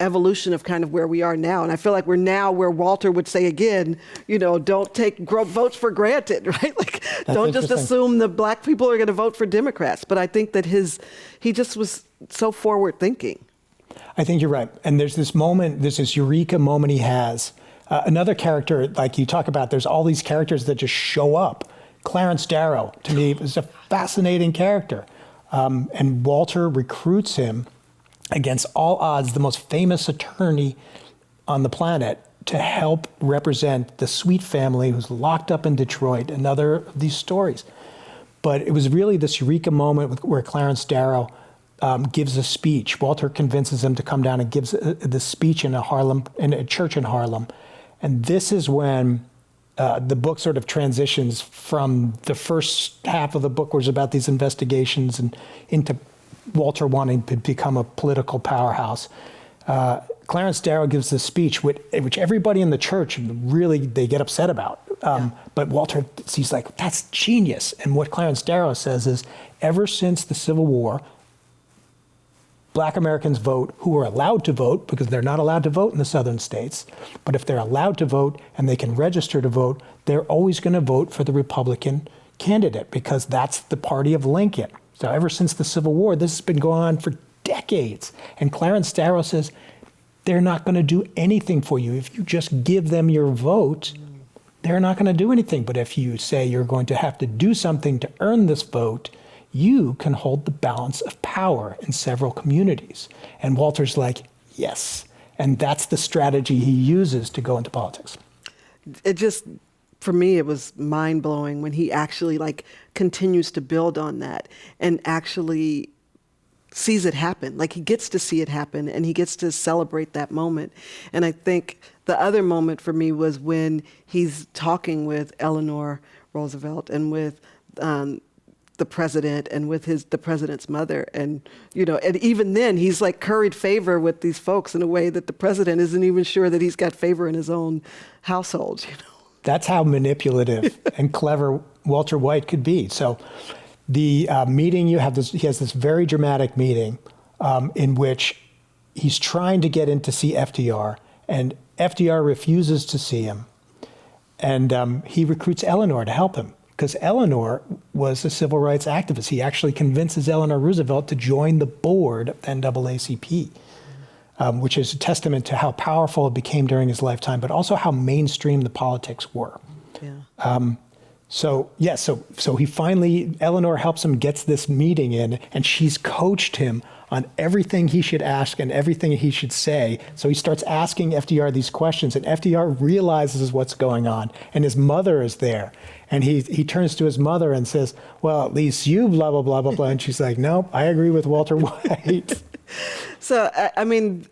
evolution of kind of where we are now. And I feel like we're now where Walter would say again, don't take votes for granted, right? Like, don't just assume the black people are going to vote for Democrats. But I think that he just was so forward thinking. I think you're right. And there's this eureka moment he has. Another character, like you talk about, there's all these characters that just show up. Clarence Darrow, to me, is a fascinating character. And Walter recruits him against all odds, the most famous attorney on the planet, to help represent the Sweet family who's locked up in Detroit, another of these stories. But it was really this eureka moment where Clarence Darrow gives a speech. Walter convinces him to come down and gives the speech in a church in Harlem. And this is when the book sort of transitions from the first half of the book, was about these investigations, and into Walter wanting to become a political powerhouse. Clarence Darrow gives this speech, which everybody in the church really, they get upset about. But Walter sees like, that's genius. And what Clarence Darrow says is, ever since the Civil War, Black Americans vote who are allowed to vote, because they're not allowed to vote in the southern states. But if they're allowed to vote and they can register to vote, they're always going to vote for the Republican candidate, because that's the party of Lincoln. So ever since the Civil War, this has been going on for decades. And Clarence Darrow says, they're not going to do anything for you. If you just give them your vote, they're not going to do anything. But if you say you're going to have to do something to earn this vote, you can hold the balance of power in several communities. And Walter's like, yes. And that's the strategy he uses to go into politics. It just, for me, it was mind-blowing when he actually like continues to build on that and actually sees it happen. Like, he gets to see it happen and he gets to celebrate that moment. And I think the other moment for me was when he's talking with Eleanor Roosevelt and with the president and with the president's mother. And, and even then he's like curried favor with these folks in a way that the president isn't even sure that he's got favor in his own household, That's how manipulative and clever Walter White could be. So the meeting, he has this very dramatic meeting in which he's trying to get in to see FDR, and FDR refuses to see him. And he recruits Eleanor to help him, because Eleanor was a civil rights activist. He actually convinces Eleanor Roosevelt to join the board of NAACP, which is a testament to how powerful it became during his lifetime, but also how mainstream the politics were. Yeah. So he finally, Eleanor helps him, gets this meeting in, and she's coached him on everything he should ask and everything he should say. So he starts asking FDR these questions, and FDR realizes what's going on, and his mother is there. And he turns to his mother and says, well, at least you blah, blah, blah, blah, blah. And she's like, no, I agree with Walter White. So, I mean,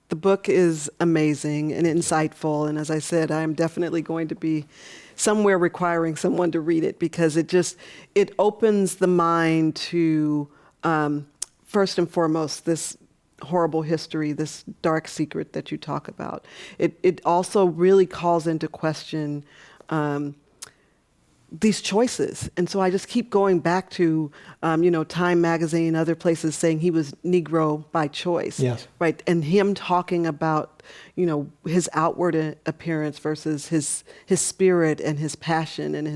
the book is amazing and insightful. And as I said, I'm definitely going to be somewhere requiring someone to read it, because it opens the mind to, first and foremost, this horrible history, this dark secret that you talk about. It also really calls into question these choices. And so I just keep going back to, Time Magazine, other places saying he was Negro by choice. Yes. Right. And him talking about, his outward appearance versus his spirit and his passion and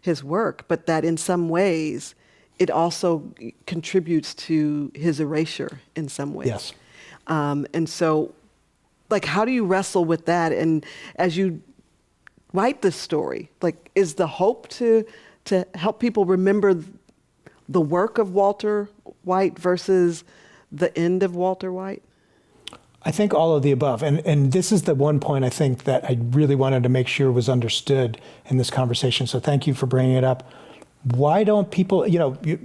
his work, but that in some ways it also contributes to his erasure in some ways. Yes. And so, like, how do you wrestle with that? And as you write this story, like, is the hope to help people remember the work of Walter White versus the end of Walter White? I think all of the above. And this is the one point I think that I really wanted to make sure was understood in this conversation. So thank you for bringing it up. Why don't people,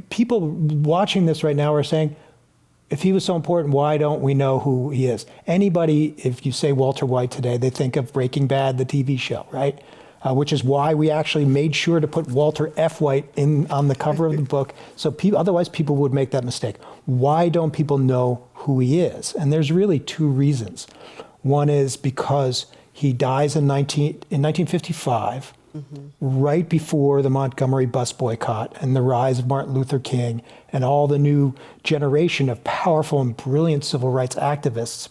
people watching this right now are saying, if he was so important, why don't we know who he is? Anybody, if you say Walter White today, they think of Breaking Bad, the TV show, right? Which is why we actually made sure to put Walter F. White on the cover of the book. So otherwise people would make that mistake. Why don't people know who he is? And there's really two reasons. One is because he dies in 1955, right before the Montgomery bus boycott and the rise of Martin Luther King and all the new generation of powerful and brilliant civil rights activists.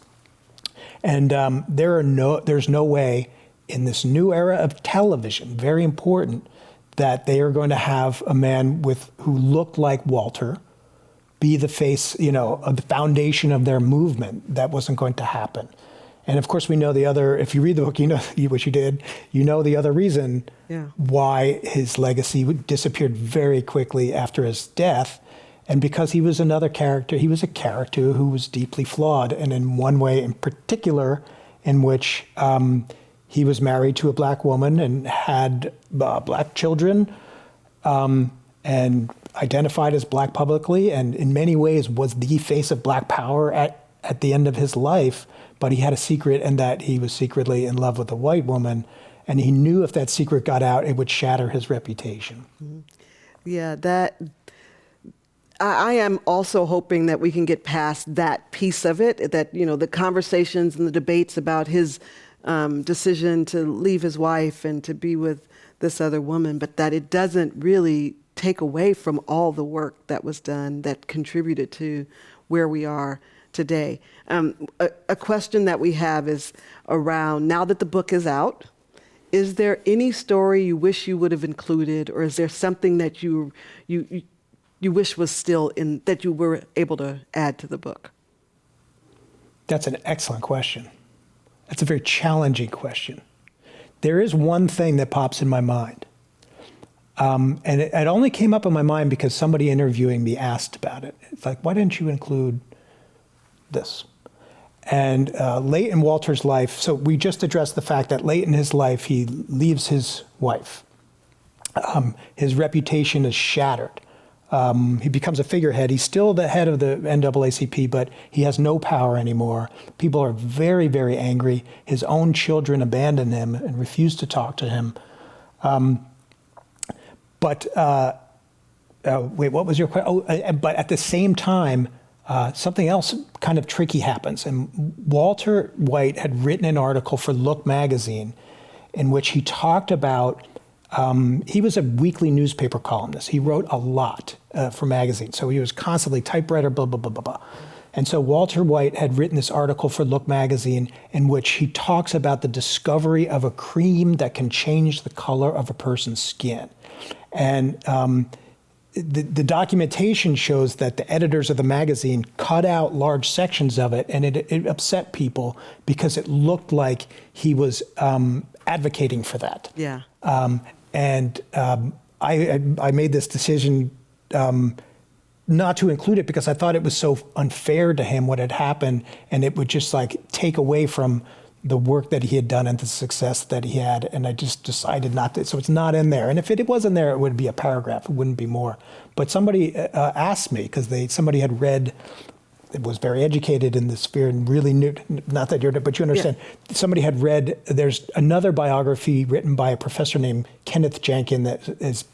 And there's no way in this new era of television, very important, that they are going to have a man who looked like Walter be the face, of the foundation of their movement. That wasn't going to happen. And of course, we know if you read the book, what you did, the other reason why his legacy disappeared very quickly after his death. And because he was another character, he was a character who was deeply flawed. And in one way in particular, in which he was married to a black woman and had black children, and identified as black publicly, and in many ways was the face of black power at the end of his life. But he had a secret, and that he was secretly in love with a white woman. And he knew if that secret got out, it would shatter his reputation. Yeah, that I am also hoping that we can get past that piece of it, that, the conversations and the debates about his decision to leave his wife and to be with this other woman, but that it doesn't really take away from all the work that was done that contributed to where we are today. A question that we have is around, now that the book is out, is there any story you wish you would have included, or is there something that you wish was still in, that you were able to add to the book? That's an excellent question. That's a very challenging question. There is one thing that pops in my mind. And it only came up in my mind because somebody interviewing me asked about it. It's like, why didn't you include this? And late in Walter's life, so we just addressed the fact that late in his life, he leaves his wife. His reputation is shattered. He becomes a figurehead. He's still the head of the NAACP, but he has no power anymore. People are very, very angry. His own children abandon him and refuse to talk to him. Wait, what was your question? Oh, but at the same time, something else kind of tricky happens. And Walter White had written an article for Look magazine in which he talked about, he was a weekly newspaper columnist. He wrote a lot for magazines. So he was constantly typewriter, blah, blah, blah, blah, blah. And so Walter White had written this article for Look magazine in which he talks about the discovery of a cream that can change the color of a person's skin. And the documentation shows that the editors of the magazine cut out large sections of it, and it upset people because it looked like he was advocating for that. Yeah. I made this decision not to include it because I thought it was so unfair to him what had happened, and it would just take away from the work that he had done and the success that he had, and I just decided not to. So it's not in there. And if it was in there, it would be a paragraph. It wouldn't be more. But somebody asked me because somebody had read, was very educated in this sphere and really knew. Not that but you understand. Yeah. Somebody had read. There's another biography written by a professor named Kenneth Jankin that is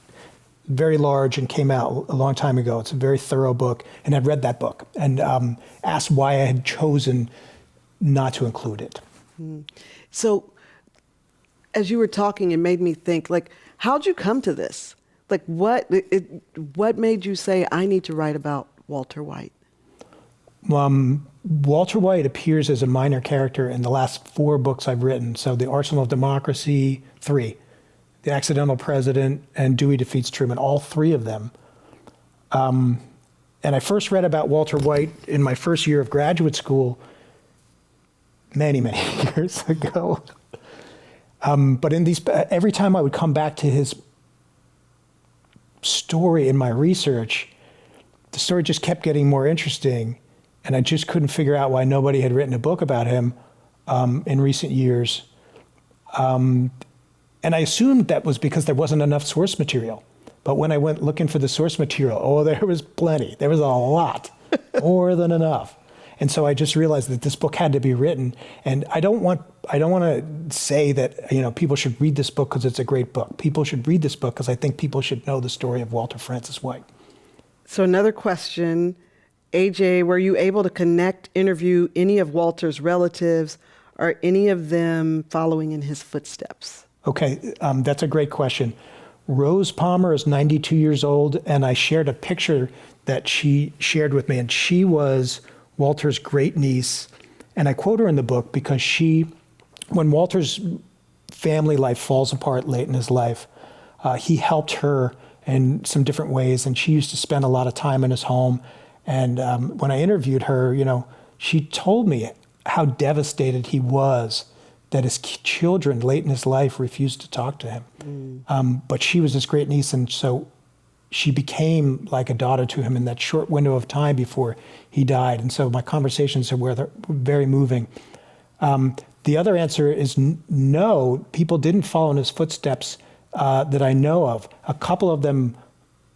very large and came out a long time ago. It's a very thorough book, and I'd read that book and asked why I had chosen not to include it. So as you were talking, it made me think, how'd you come to this? What made you say, I need to write about Walter White? Walter White appears as a minor character in the last 4 books I've written. So The Arsenal of Democracy, 3, The Accidental President, and Dewey Defeats Truman, all 3 of them. And I first read about Walter White in my first year of graduate school many, many years ago. But in every time I would come back to his story in my research, the story just kept getting more interesting, and I just couldn't figure out why nobody had written a book about him in recent years. And I assumed that was because there wasn't enough source material. But when I went looking for the source material, there was plenty. There was a lot, more than enough. And so I just realized that this book had to be written. And I don't want to say that people should read this book because it's a great book. People should read this book because I think people should know the story of Walter Francis White. So another question, AJ, were you able to interview any of Walter's relatives? Are any of them following in his footsteps? Okay, that's a great question. Rose Palmer is 92 years old, and I shared a picture that she shared with me, and she was Walter's great niece, and I quote her in the book because when Walter's family life falls apart late in his life, he helped her in some different ways, and she used to spend a lot of time in his home. And when I interviewed her, she told me how devastated he was that his children late in his life refused to talk to him. But she was his great niece, and so she became like a daughter to him in that short window of time before he died. And so my conversations were very moving. The other answer is no, people didn't follow in his footsteps that I know of. A couple of them,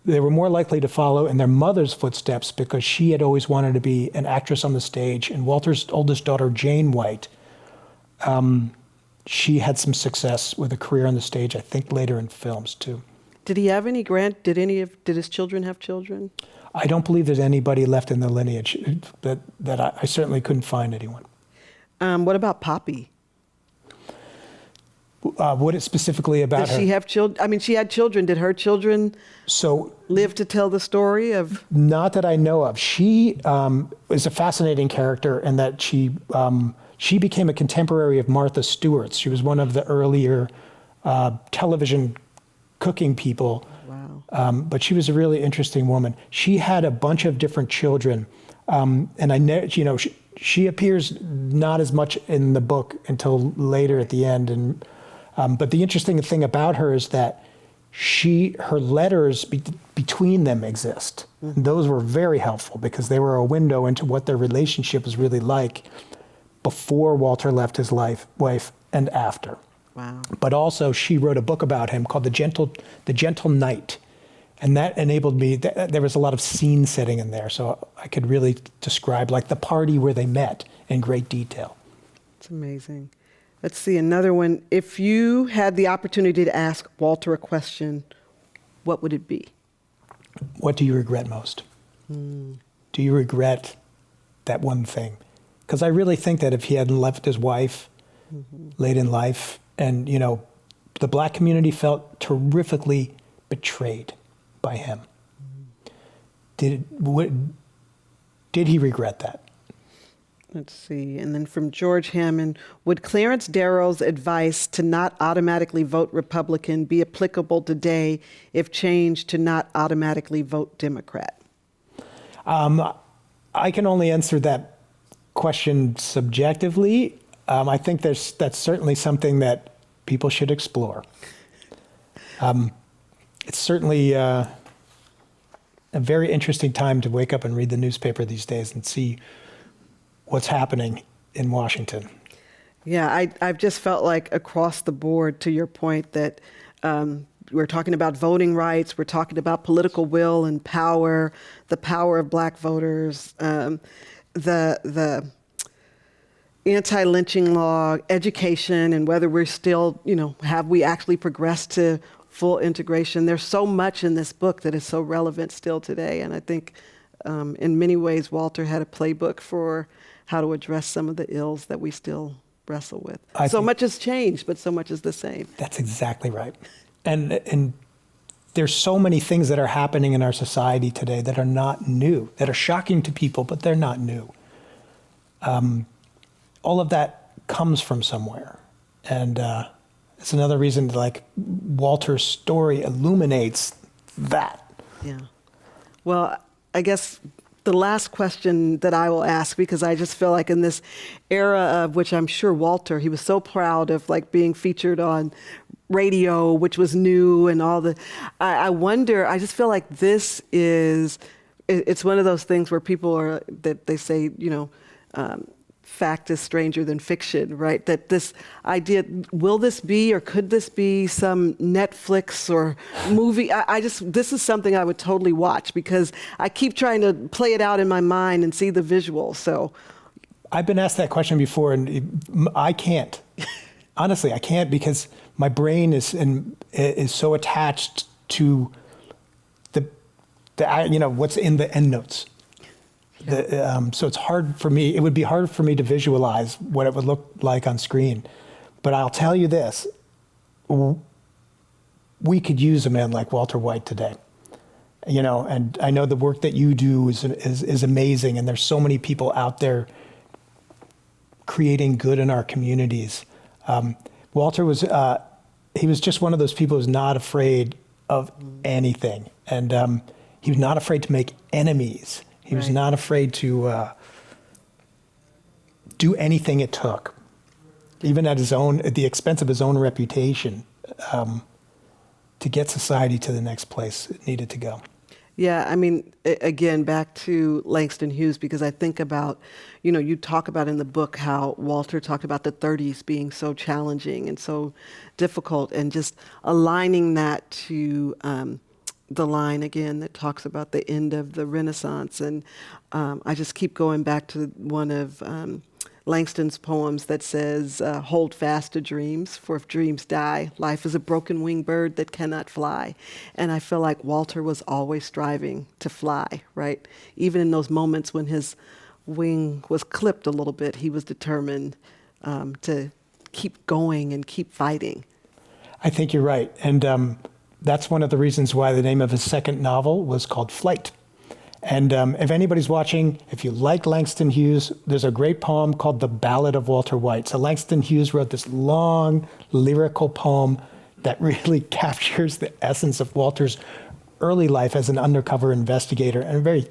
they were more likely to follow in their mother's footsteps because she had always wanted to be an actress on the stage. And Walter's oldest daughter, Jane White, she had some success with a career on the stage, I think later in films too. Did he have any did his children have children? I don't believe there's anybody left in the lineage that I certainly couldn't find anyone. What about Poppy? What is specifically about Does her? she have children? I mean, she had children. Did her children So live to tell the story of? not that I know of. She is a fascinating character in that she became a contemporary of Martha Stewart's. She was one of the earlier television cooking people. Wow. But she was a really interesting woman. She had a bunch of different children, and I know, she appears not as much in the book until later at the end. And but the interesting thing about her is that her letters between them exist. And those were very helpful because they were a window into what their relationship was really like before Walter left his wife and after. Wow. But also she wrote a book about him called The Gentle Knight. And that enabled me, there was a lot of scene setting in there. So I could really describe like the party where they met in great detail. It's amazing. Let's see, another one. If you had the opportunity to ask Walter a question, what would it be? What do you regret most? Do you regret that one thing? Because I really think that if he hadn't left his wife late in life, and the Black community felt terrifically betrayed by him. Did he regret that? Let's see. And then from George Hammond, would Clarence Darrow's advice to not automatically vote Republican be applicable today if changed to not automatically vote Democrat? I can only answer that question subjectively. I think that's certainly something that people should explore. It's certainly a very interesting time to wake up and read the newspaper these days and see what's happening in Washington. Yeah, I've just felt like across the board, to your point, that we're talking about voting rights, we're talking about political will and power, the power of Black voters, the anti-lynching law, education, and whether we're still, have we actually progressed to full integration. There's so much in this book that is so relevant still today. And I think in many ways, Walter had a playbook for how to address some of the ills that we still wrestle with. So much has changed, but so much is the same. That's exactly right. And there's so many things that are happening in our society today that are not new, that are shocking to people, but they're not new. All of that comes from somewhere. And it's another reason that, Walter's story illuminates that. Yeah. Well, I guess the last question that I will ask, because I just feel like in this era of which I'm sure Walter, he was so proud of being featured on radio, which was new and all I wonder, I just feel like this is, it's one of those things where people are, that they say, fact is stranger than fiction, right? That this idea, will this be or could this be some Netflix or movie? This is something I would totally watch because I keep trying to play it out in my mind and see the visual. So I've been asked that question before and I can't. Honestly, I can't because my brain is so attached to the what's in the endnotes. So it's hard for me. It would be hard for me to visualize what it would look like on screen. But I'll tell you this: we could use a man like Walter White today. And I know the work that you do is amazing, and there's so many people out there creating good in our communities. Walter was he was just one of those people who's not afraid of anything, and he was not afraid to make enemies. He was not afraid to do anything it took, even at the expense of his own reputation, to get society to the next place it needed to go. Yeah, I mean, again, back to Langston Hughes, because I think about, you talk about in the book how Walter talked about the 30s being so challenging and so difficult, and just aligning that to the line again that talks about the end of the Renaissance. And I just keep going back to one of Langston's poems that says, hold fast to dreams, for if dreams die, life is a broken winged bird that cannot fly. And I feel like Walter was always striving to fly, right? Even in those moments when his wing was clipped a little bit, he was determined to keep going and keep fighting. I think you're right. And that's one of the reasons why the name of his second novel was called Flight. And if anybody's watching, if you like Langston Hughes, there's a great poem called The Ballad of Walter White. So Langston Hughes wrote this long lyrical poem that really captures the essence of Walter's early life as an undercover investigator, and very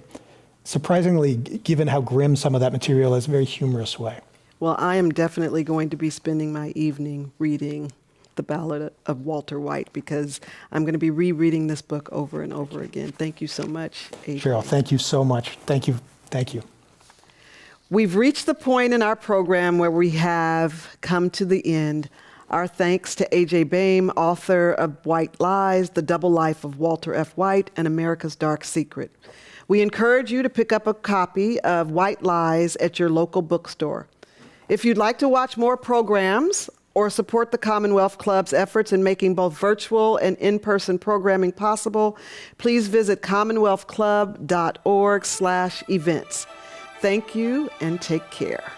surprisingly, given how grim some of that material is, a very humorous way. Well, I am definitely going to be spending my evening reading The Ballad of Walter White, because I'm going to be rereading this book over and over again. Thank you so much, Adrian. Cheryl, thank you so much. Thank you. Thank you. We've reached the point in our program where we have come to the end. Our thanks to A.J. Baim, author of White Lies, The Double Life of Walter F. White, and America's Dark Secret. We encourage you to pick up a copy of White Lies at your local bookstore. If you'd like to watch more programs or support the Commonwealth Club's efforts in making both virtual and in-person programming possible, please visit commonwealthclub.org/events. Thank you and take care.